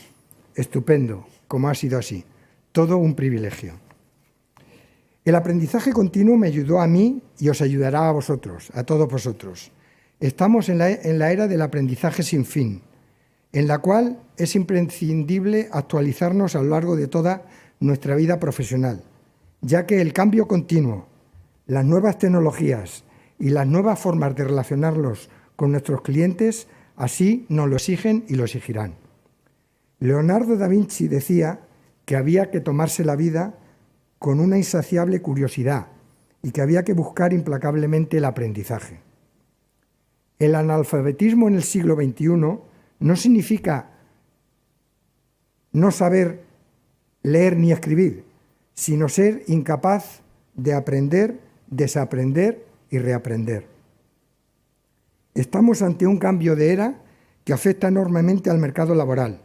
Speaker 6: estupendo, como ha sido así. Todo un privilegio. El aprendizaje continuo me ayudó a mí y os ayudará a vosotros, a todos vosotros. Estamos en la era del aprendizaje sin fin, en la cual es imprescindible actualizarnos a lo largo de toda nuestra vida profesional, ya que el cambio continuo, las nuevas tecnologías y las nuevas formas de relacionarlos con nuestros clientes así nos lo exigen y lo exigirán. Leonardo da Vinci decía que había que tomarse la vida con una insaciable curiosidad y que había que buscar implacablemente el aprendizaje. El analfabetismo en el siglo XXI no significa no saber leer ni escribir, sino ser incapaz de aprender, desaprender y reaprender. Estamos ante un cambio de era que afecta enormemente al mercado laboral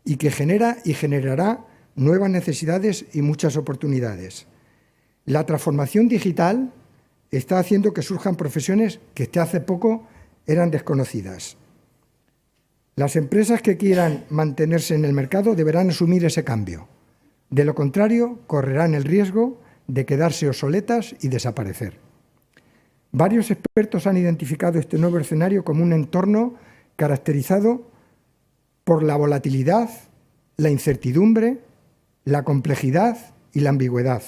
Speaker 6: y que genera y generará nuevas necesidades y muchas oportunidades. La transformación digital está haciendo que surjan profesiones que hasta hace poco eran desconocidas. Las empresas que quieran mantenerse en el mercado deberán asumir ese cambio. De lo contrario, correrán el riesgo de quedarse obsoletas y desaparecer. Varios expertos han identificado este nuevo escenario como un entorno caracterizado por la volatilidad, la incertidumbre, la complejidad y la ambigüedad.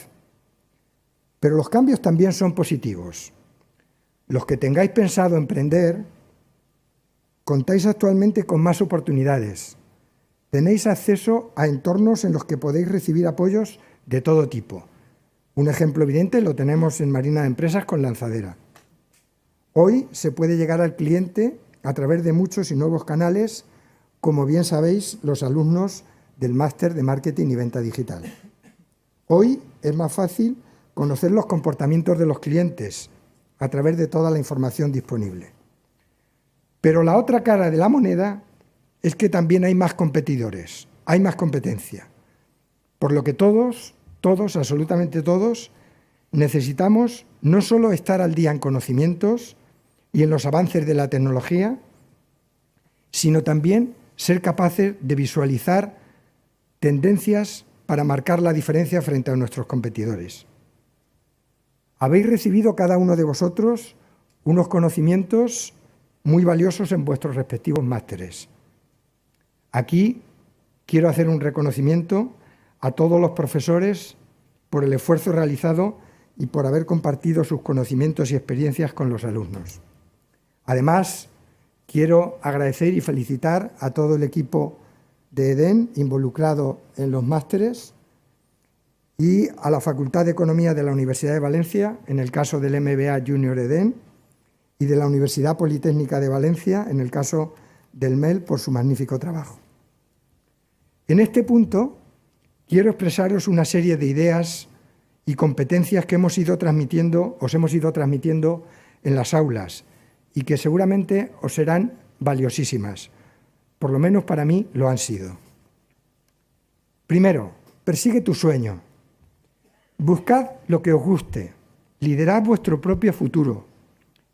Speaker 6: Pero los cambios también son positivos. Los que tengáis pensado emprender, contáis actualmente con más oportunidades. Tenéis acceso a entornos en los que podéis recibir apoyos de todo tipo. Un ejemplo evidente lo tenemos en Marina de Empresas con Lanzadera. Hoy se puede llegar al cliente a través de muchos y nuevos canales, como bien sabéis los alumnos del máster de Marketing y Venta Digital. Hoy es más fácil conocer los comportamientos de los clientes a través de toda la información disponible. Pero la otra cara de la moneda es que también hay más competidores, hay más competencia. Por lo que todos, absolutamente todos, necesitamos no solo estar al día en conocimientos y en los avances de la tecnología, sino también ser capaces de visualizar tendencias para marcar la diferencia frente a nuestros competidores. Habéis recibido cada uno de vosotros unos conocimientos muy valiosos en vuestros respectivos másteres. Aquí quiero hacer un reconocimiento a todos los profesores por el esfuerzo realizado y por haber compartido sus conocimientos y experiencias con los alumnos. Además, quiero agradecer y felicitar a todo el equipo de EDEN involucrado en los másteres y a la Facultad de Economía de la Universidad de Valencia, en el caso del MBA Junior EDEN, y de la Universidad Politécnica de Valencia, en el caso del MEL, por su magnífico trabajo. En este punto, quiero expresaros una serie de ideas y competencias que os hemos ido transmitiendo en las aulas y que seguramente os serán valiosísimas. Por lo menos para mí lo han sido. Primero, persigue tu sueño. Buscad lo que os guste, liderad vuestro propio futuro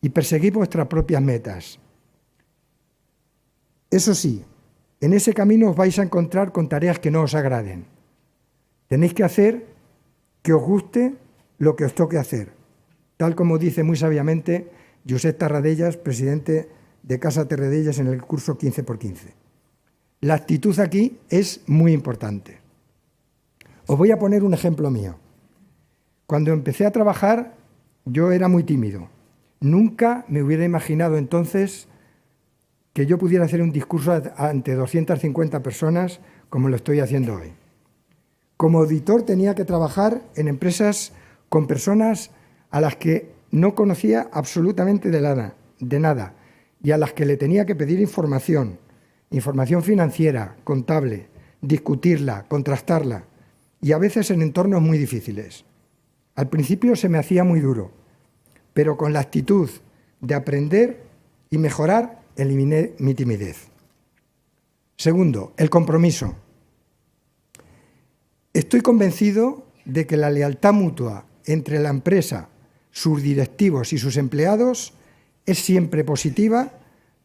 Speaker 6: y perseguid vuestras propias metas. Eso sí, en ese camino os vais a encontrar con tareas que no os agraden. Tenéis que hacer que os guste lo que os toque hacer, tal como dice muy sabiamente Josep Tarradellas, presidente de Casa Tarradellas en el curso 15×15. La actitud aquí es muy importante. Os voy a poner un ejemplo mío. Cuando empecé a trabajar, yo era muy tímido. Nunca me hubiera imaginado entonces que yo pudiera hacer un discurso ante 250 personas como lo estoy haciendo hoy. Como auditor tenía que trabajar en empresas con personas a las que no conocía absolutamente de nada y a las que le tenía que pedir información financiera, contable, discutirla, contrastarla y a veces en entornos muy difíciles. Al principio se me hacía muy duro, pero con la actitud de aprender y mejorar eliminé mi timidez. Segundo, el compromiso. Estoy convencido de que la lealtad mutua entre la empresa, sus directivos y sus empleados es siempre positiva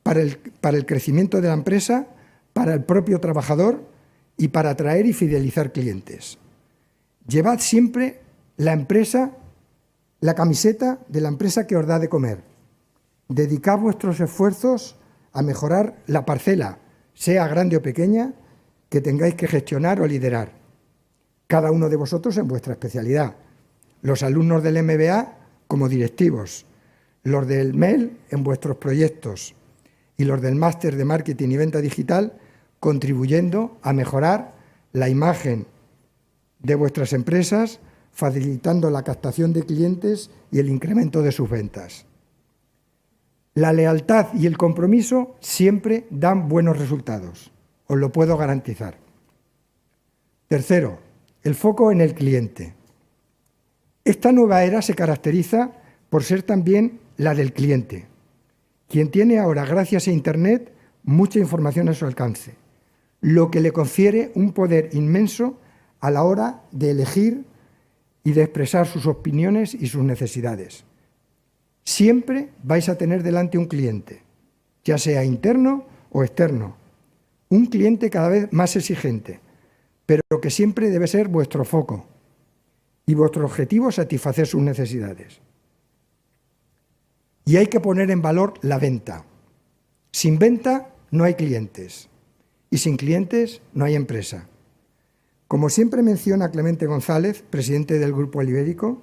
Speaker 6: para el crecimiento de la empresa, para el propio trabajador y para atraer y fidelizar clientes. Llevad siempre la camiseta de la empresa que os da de comer. Dedicad vuestros esfuerzos a mejorar la parcela, sea grande o pequeña, que tengáis que gestionar o liderar. Cada uno de vosotros en vuestra especialidad. Los alumnos del MBA como directivos, los del MEL en vuestros proyectos y los del máster de marketing y venta digital contribuyendo a mejorar la imagen de vuestras empresas, facilitando la captación de clientes y el incremento de sus ventas. La lealtad y el compromiso siempre dan buenos resultados, os lo puedo garantizar. Tercero, el foco en el cliente. Esta nueva era se caracteriza por ser también la del cliente, quien tiene ahora, gracias a Internet, mucha información a su alcance, lo que le confiere un poder inmenso a la hora de elegir y de expresar sus opiniones y sus necesidades. Siempre vais a tener delante un cliente, ya sea interno o externo, un cliente cada vez más exigente, pero que siempre debe ser vuestro foco y vuestro objetivo satisfacer sus necesidades. Y hay que poner en valor la venta. Sin venta no hay clientes y sin clientes no hay empresa. Como siempre menciona Clemente González, presidente del Grupo El Ibérico,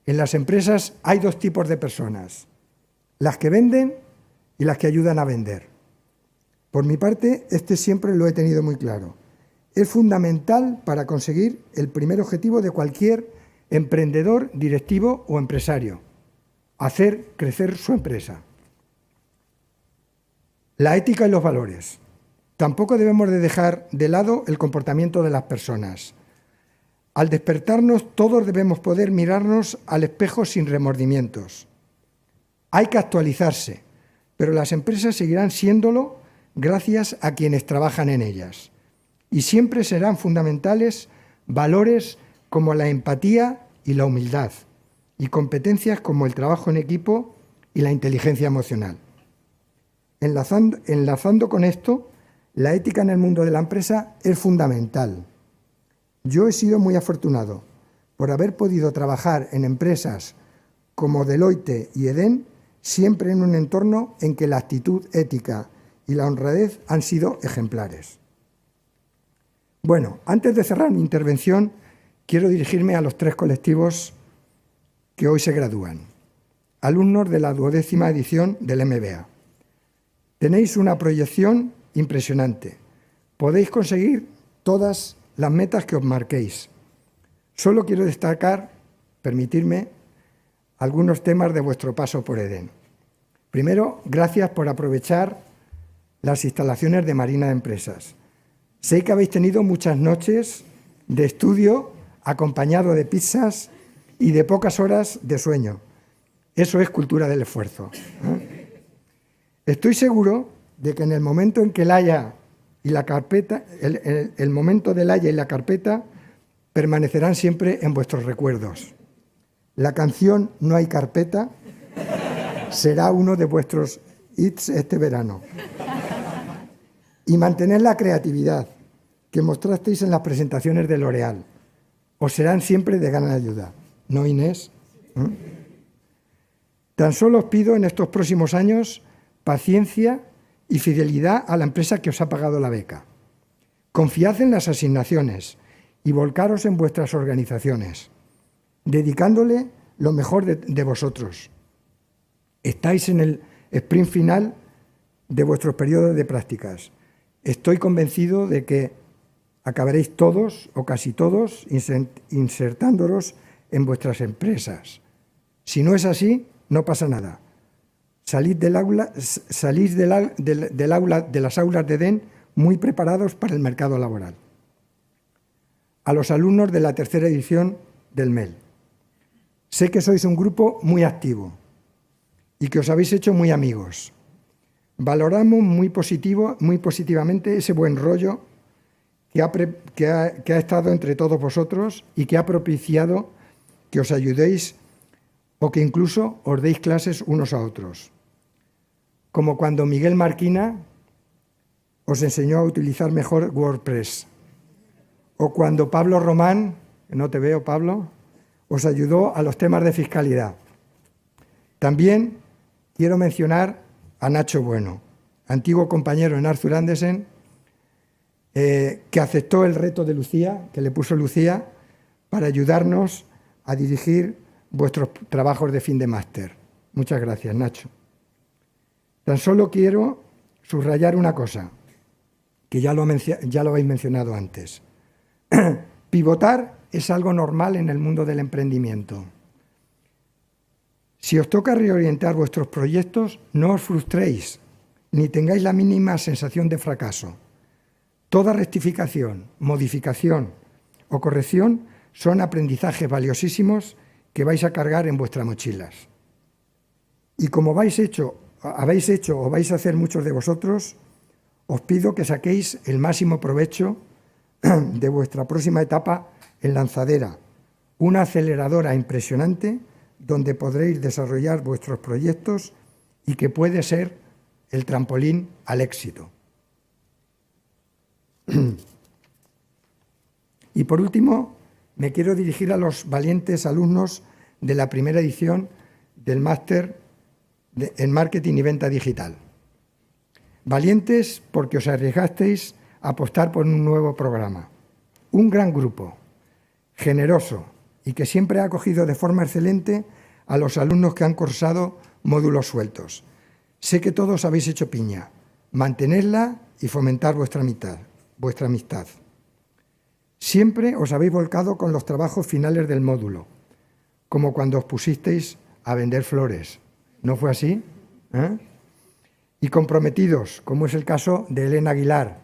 Speaker 6: en las empresas hay dos tipos de personas, las que venden y las que ayudan a vender. Por mi parte, siempre lo he tenido muy claro. Es fundamental para conseguir el primer objetivo de cualquier emprendedor, directivo o empresario, hacer crecer su empresa. La ética y los valores. Tampoco debemos de dejar de lado el comportamiento de las personas. Al despertarnos, todos debemos poder mirarnos al espejo sin remordimientos. Hay que actualizarse, pero las empresas seguirán siéndolo gracias a quienes trabajan en ellas. Y siempre serán fundamentales valores como la empatía y la humildad, y competencias como el trabajo en equipo y la inteligencia emocional. Enlazando con esto, la ética en el mundo de la empresa es fundamental. Yo he sido muy afortunado por haber podido trabajar en empresas como Deloitte y EDEN, siempre en un entorno en que la actitud ética y la honradez han sido ejemplares. Bueno, antes de cerrar mi intervención, quiero dirigirme a los 3 colectivos que hoy se gradúan, alumnos de la 12ª edición del MBA. Tenéis una proyección impresionante. Podéis conseguir todas las metas que os marquéis. Solo quiero destacar, permitirme, algunos temas de vuestro paso por EDEM. Primero, gracias por aprovechar las instalaciones de Marina de Empresas. Sé que habéis tenido muchas noches de estudio acompañado de pizzas y de pocas horas de sueño. Eso es cultura del esfuerzo, ¿eh? Estoy seguro de que en el momento en que el haya y la carpeta, el momento del haya y la carpeta permanecerán siempre en vuestros recuerdos. La canción No hay carpeta será uno de vuestros hits este verano. Y mantener la creatividad que mostrasteis en las presentaciones de L'Oréal. Os serán siempre de gran ayuda. ¿No, Inés? ¿Eh? Tan solo os pido en estos próximos años paciencia y fidelidad a la empresa que os ha pagado la beca. Confiad en las asignaciones y volcaros en vuestras organizaciones, dedicándole lo mejor de vosotros. Estáis en el sprint final de vuestros periodos de prácticas. Estoy convencido de que acabaréis todos o casi todos insertándolos en vuestras empresas. Si no es así, no pasa nada. Salís de las aulas de EDEM muy preparados para el mercado laboral. A los alumnos de la 3ª edición del MEL. Sé que sois un grupo muy activo y que os habéis hecho muy amigos. Valoramos muy positivamente ese buen rollo que ha estado entre todos vosotros y que ha propiciado que os ayudéis o que incluso os deis clases unos a otros. Como cuando Miguel Marquina os enseñó a utilizar mejor WordPress, o cuando Pablo Román, que no te veo, Pablo, os ayudó a los temas de fiscalidad. También quiero mencionar a Nacho Bueno, antiguo compañero en Arthur Andersen, que aceptó el reto de Lucía, que le puso Lucía, para ayudarnos a dirigir vuestros trabajos de fin de máster. Muchas gracias, Nacho. Tan solo quiero subrayar una cosa, que ya lo habéis mencionado antes. Pivotar es algo normal en el mundo del emprendimiento. Si os toca reorientar vuestros proyectos, no os frustréis, ni tengáis la mínima sensación de fracaso. Toda rectificación, modificación o corrección son aprendizajes valiosísimos que vais a cargar en vuestras mochilas. Y como habéis hecho o vais a hacer muchos de vosotros, os pido que saquéis el máximo provecho de vuestra próxima etapa en Lanzadera, una aceleradora impresionante donde podréis desarrollar vuestros proyectos y que puede ser el trampolín al éxito. Y por último, me quiero dirigir a los valientes alumnos de la 1ª edición del máster en Marketing y Venta Digital. Valientes porque os arriesgasteis a apostar por un nuevo programa. Un gran grupo, generoso y que siempre ha acogido de forma excelente a los alumnos que han cursado módulos sueltos. Sé que todos habéis hecho piña. Mantenedla y fomentar vuestra amistad. Siempre os habéis volcado con los trabajos finales del módulo, como cuando os pusisteis a vender flores. ¿No fue así? ¿Eh? Y comprometidos, como es el caso de Elena Aguilar,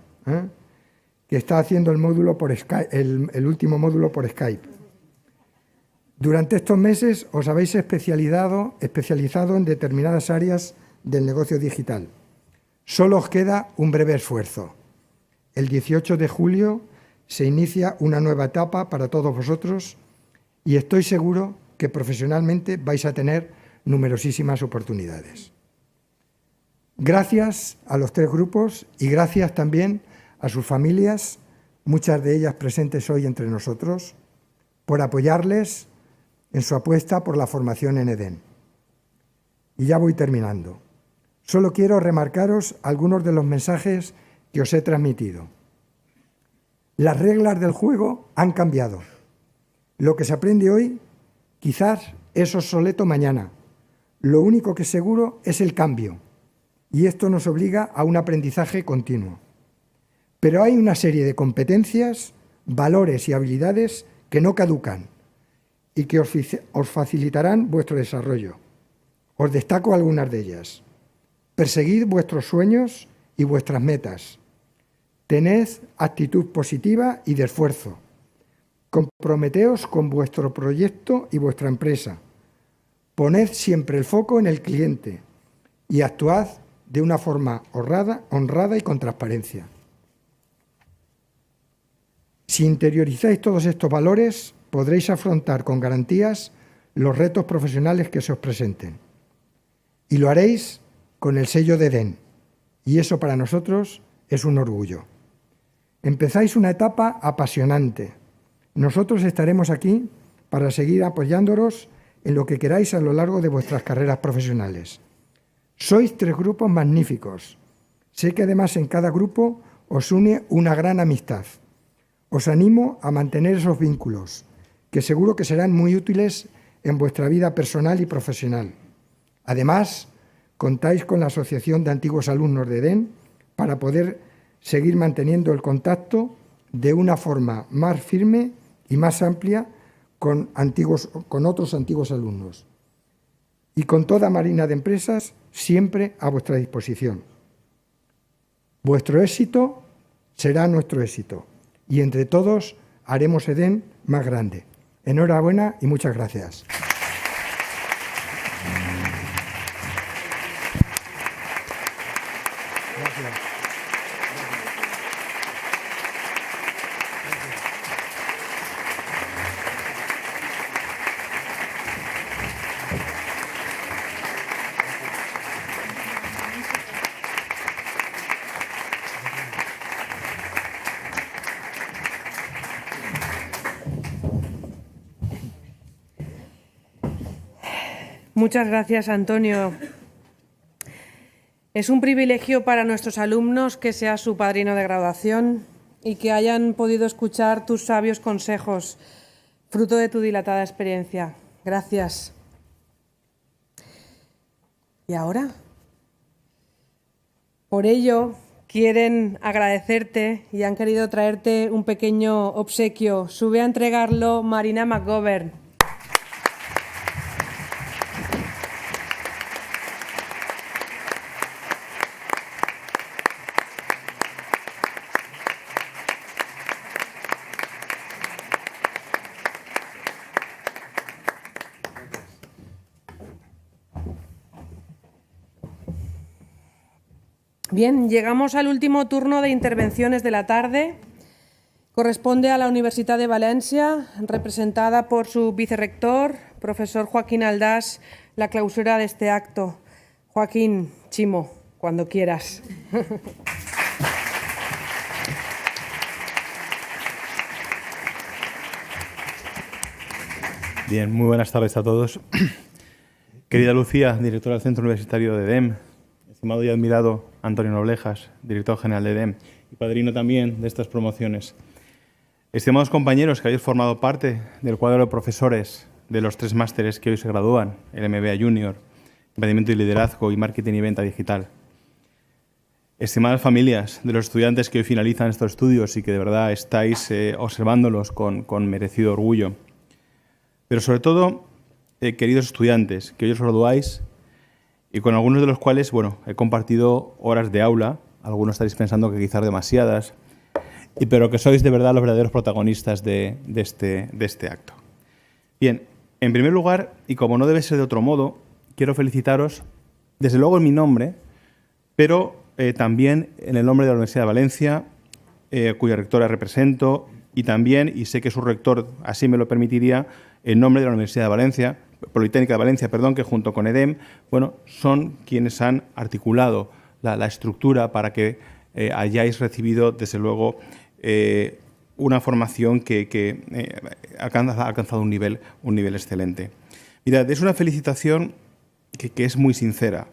Speaker 6: que está haciendo el módulo por Skype, el último módulo por Skype. Durante estos meses os habéis especializado en determinadas áreas del negocio digital. Solo os queda un breve esfuerzo. El 18 de julio se inicia una nueva etapa para todos vosotros y estoy seguro que profesionalmente vais a tener numerosísimas oportunidades. Gracias a los 3 grupos y gracias también a sus familias, muchas de ellas presentes hoy entre nosotros, por apoyarles en su apuesta por la formación en EDEM. Y ya voy terminando. Solo quiero remarcaros algunos de los mensajes que os he transmitido. Las reglas del juego han cambiado. Lo que se aprende hoy quizás es obsoleto mañana. Lo único que es seguro es el cambio, y esto nos obliga a un aprendizaje continuo. Pero hay una serie de competencias, valores y habilidades que no caducan y que os facilitarán vuestro desarrollo. Os destaco algunas de ellas. Perseguid vuestros sueños y vuestras metas. Tened actitud positiva y de esfuerzo. Comprometeos con vuestro proyecto y vuestra empresa. Poned siempre el foco en el cliente y actuad de una forma honrada y con transparencia. Si interiorizáis todos estos valores, podréis afrontar con garantías los retos profesionales que se os presenten. Y lo haréis con el sello de DEM, y eso para nosotros es un orgullo. Empezáis una etapa apasionante. Nosotros estaremos aquí para seguir apoyándoos en lo que queráis a lo largo de vuestras carreras profesionales. Sois 3 grupos magníficos. Sé que además en cada grupo os une una gran amistad. Os animo a mantener esos vínculos, que seguro que serán muy útiles en vuestra vida personal y profesional. Además, contáis con la Asociación de Antiguos Alumnos de DEM para poder seguir manteniendo el contacto de una forma más firme y más amplia con otros antiguos alumnos. Y con toda Marina de Empresas siempre a vuestra disposición. Vuestro éxito será nuestro éxito y entre todos haremos EDEM más grande. Enhorabuena y muchas gracias.
Speaker 1: Muchas gracias, Antonio. Es un privilegio para nuestros alumnos que seas su padrino de graduación y que hayan podido escuchar tus sabios consejos, fruto de tu dilatada experiencia. Gracias. ¿Y ahora? Por ello, quieren agradecerte y han querido traerte un pequeño obsequio. Sube a entregarlo Marina McGovern. Bien, llegamos al último turno de intervenciones de la tarde. Corresponde a la Universidad de Valencia, representada por su vicerrector, profesor Joaquín Aldás, la clausura de este acto. Joaquín, Chimo, cuando quieras.
Speaker 7: Bien, muy buenas tardes a todos. Querida Lucía, directora del Centro Universitario de DEM, estimado y admirado Antonio Noblejas, director general de DEM y padrino también de estas promociones. Estimados compañeros que habéis formado parte del cuadro de profesores de los 3 másteres que hoy se gradúan, el MBA Junior, Emprendimiento y Liderazgo y Marketing y Venta Digital. Estimadas familias de los estudiantes que hoy finalizan estos estudios y que de verdad estáis observándolos con merecido orgullo. Pero sobre todo, queridos estudiantes, que hoy os graduáis y con algunos de los cuales, bueno, he compartido horas de aula, algunos estaréis pensando que quizás demasiadas, pero que sois de verdad los verdaderos protagonistas de este acto. Bien, en primer lugar, y como no debe ser de otro modo, quiero felicitaros, desde luego en mi nombre, pero también en el nombre de la Universidad de Valencia, cuya rectora represento, y también, y sé que su rector así me lo permitiría, en nombre de la Universidad de Valencia, Politécnica de Valencia, perdón, que junto con EDEM, bueno, son quienes han articulado la estructura para que hayáis recibido, desde luego, una formación que ha alcanzado un nivel excelente. Mirad, es una felicitación que es muy sincera.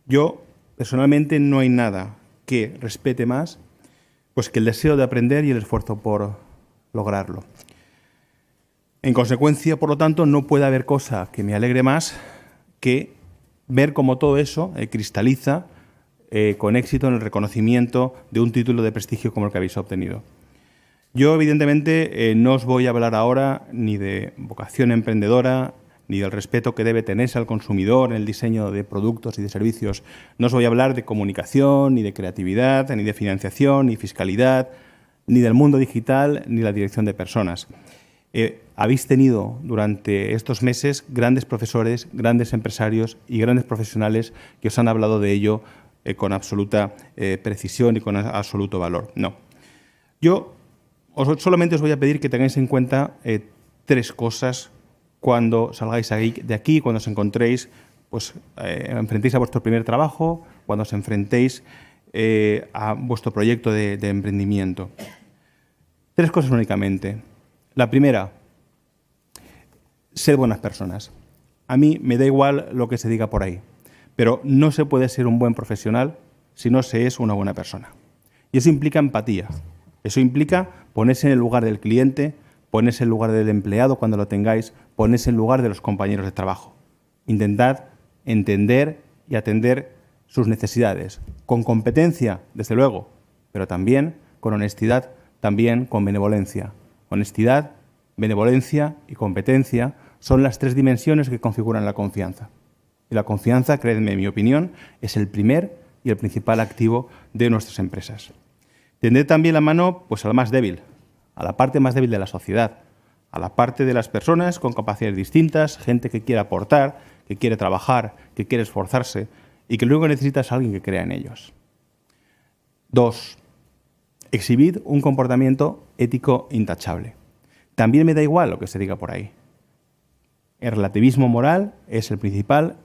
Speaker 7: Yo, personalmente, no hay nada que respete más pues que el deseo de aprender y el esfuerzo por lograrlo. En consecuencia, por lo tanto, no puede haber cosa que me alegre más que ver cómo todo eso cristaliza con éxito en el reconocimiento de un título de prestigio como el que habéis obtenido. Yo, evidentemente, no os voy a hablar ahora ni de vocación emprendedora, ni del respeto que debe tenerse al consumidor en el diseño de productos y de servicios. No os voy a hablar de comunicación, ni de creatividad, ni de financiación, ni fiscalidad, ni del mundo digital, ni la dirección de personas. Habéis tenido durante estos meses grandes profesores, grandes empresarios y grandes profesionales que os han hablado de ello con absoluta precisión y con absoluto valor. No. Yo solamente os voy a pedir que tengáis en cuenta 3 cosas cuando salgáis de aquí, cuando os encontréis, pues enfrentéis a vuestro primer trabajo, cuando os enfrentéis a vuestro proyecto de emprendimiento. 3 cosas únicamente. La primera, sed buenas personas. A mí me da igual lo que se diga por ahí, pero no se puede ser un buen profesional si no se es una buena persona. Y eso implica empatía. Eso implica ponerse en el lugar del cliente, ponerse en el lugar del empleado cuando lo tengáis, ponerse en el lugar de los compañeros de trabajo. Intentad entender y atender sus necesidades, con competencia, desde luego, pero también con honestidad, también con benevolencia. Honestidad, benevolencia y competencia son las 3 dimensiones que configuran la confianza. Y la confianza, créanme, en mi opinión, es el primer y el principal activo de nuestras empresas. Tended también la mano pues, al más débil, a la parte más débil de la sociedad, a la parte de las personas con capacidades distintas, gente que quiere aportar, que quiere trabajar, que quiere esforzarse y que lo único que necesita es alguien que crea en ellos. 2. Exhibid un comportamiento ético intachable. También me da igual lo que se diga por ahí. El relativismo moral es la principal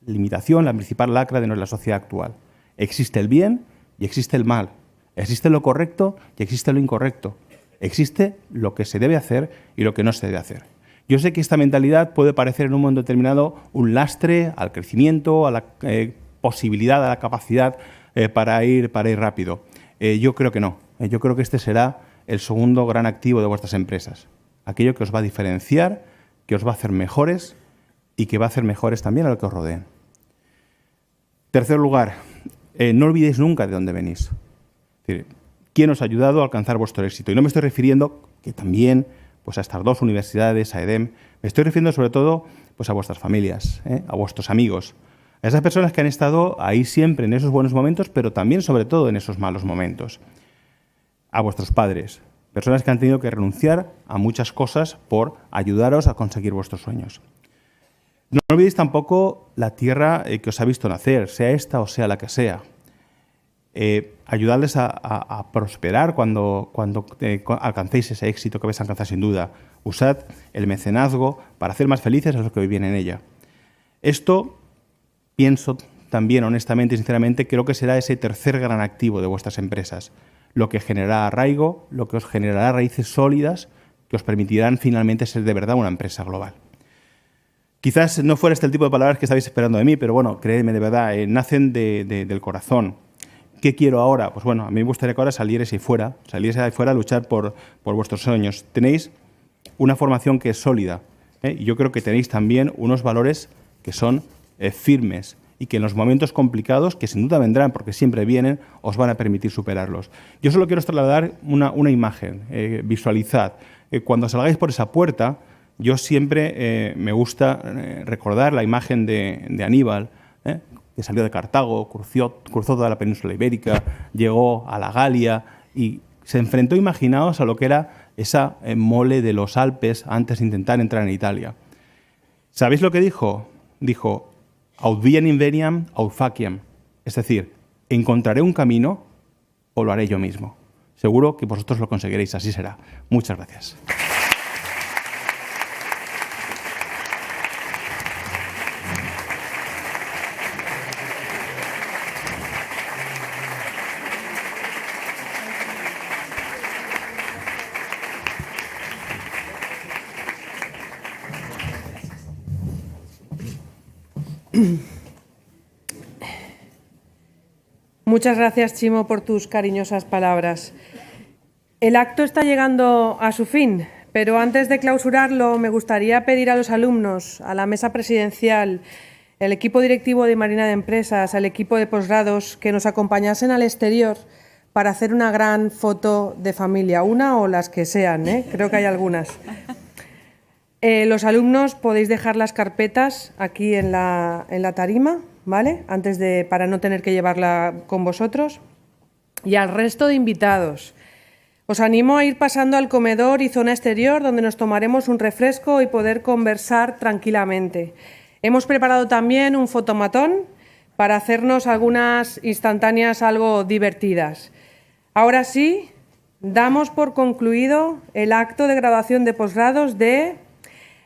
Speaker 7: limitación, la principal lacra de nuestra sociedad actual. Existe el bien y existe el mal. Existe lo correcto y existe lo incorrecto. Existe lo que se debe hacer y lo que no se debe hacer. Yo sé que esta mentalidad puede parecer en un momento determinado un lastre al crecimiento, a la posibilidad, a la capacidad para ir rápido. Yo creo que no. Yo creo que este será el segundo gran activo de vuestras empresas. Aquello que os va a diferenciar, que os va a hacer mejores y que va a hacer mejores también a lo que os rodeen. Tercer lugar, no olvidéis nunca de dónde venís. Es decir, ¿quién os ha ayudado a alcanzar vuestro éxito? Y no me estoy refiriendo que también pues, a estas 2 universidades, a EDEM, me estoy refiriendo sobre todo pues, a vuestras familias, a vuestros amigos, a esas personas que han estado ahí siempre en esos buenos momentos, pero también sobre todo en esos malos momentos. A vuestros padres, personas que han tenido que renunciar a muchas cosas por ayudaros a conseguir vuestros sueños. No olvidéis tampoco la tierra que os ha visto nacer, sea esta o sea la que sea. Ayudarles a prosperar cuando alcancéis ese éxito que vais a alcanzar sin duda. Usad el mecenazgo para hacer más felices a los que viven en ella. Esto, pienso también honestamente y sinceramente, creo que será ese tercer gran activo de vuestras empresas. Lo que generará arraigo, lo que os generará raíces sólidas que os permitirán finalmente ser de verdad una empresa global. Quizás no fuera este el tipo de palabras que estabais esperando de mí, pero bueno, créeme de verdad, nacen del corazón. ¿Qué quiero ahora? Pues bueno, a mí me gustaría que ahora salierais ahí fuera a luchar por vuestros sueños. Tenéis una formación que es sólida, y yo creo que tenéis también unos valores que son firmes y que en los momentos complicados, que sin duda vendrán porque siempre vienen, os van a permitir superarlos. Yo solo quiero trasladar una imagen, visualizad. Cuando salgáis por esa puerta, yo siempre me gusta recordar la imagen de Aníbal, que salió de Cartago, cruzó toda la península ibérica, llegó a la Galia y se enfrentó, imaginaos, a lo que era esa mole de los Alpes antes de intentar entrar en Italia. ¿Sabéis lo que dijo? Dijo, aut viam inveniam, aut faciam. Es decir, encontraré un camino o lo haré yo mismo. Seguro que vosotros lo conseguiréis, así será. Muchas gracias.
Speaker 1: Muchas gracias, Chimo, por tus cariñosas palabras. El acto está llegando a su fin, pero antes de clausurarlo me gustaría pedir a los alumnos, a la mesa presidencial, el equipo directivo de Marina de Empresas, al equipo de posgrados, que nos acompañasen al exterior para hacer una gran foto de familia, una o las que sean, creo que hay algunas. Los alumnos podéis dejar las carpetas aquí en la tarima, ¿vale? Para no tener que llevarla con vosotros. Y al resto de invitados, os animo a ir pasando al comedor y zona exterior, donde nos tomaremos un refresco y poder conversar tranquilamente. Hemos preparado también un fotomatón para hacernos algunas instantáneas algo divertidas. Ahora sí, damos por concluido el acto de graduación de posgrados de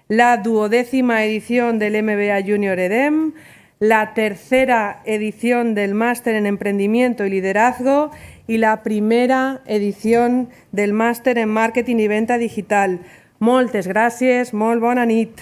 Speaker 1: la 12ª edición del MBA Junior EDEM, la 3ª edición del Máster en Emprendimiento y Liderazgo y la 1ª edición del Máster en Màrqueting i Venta Digital. Moltes gràcies, molt bona nit.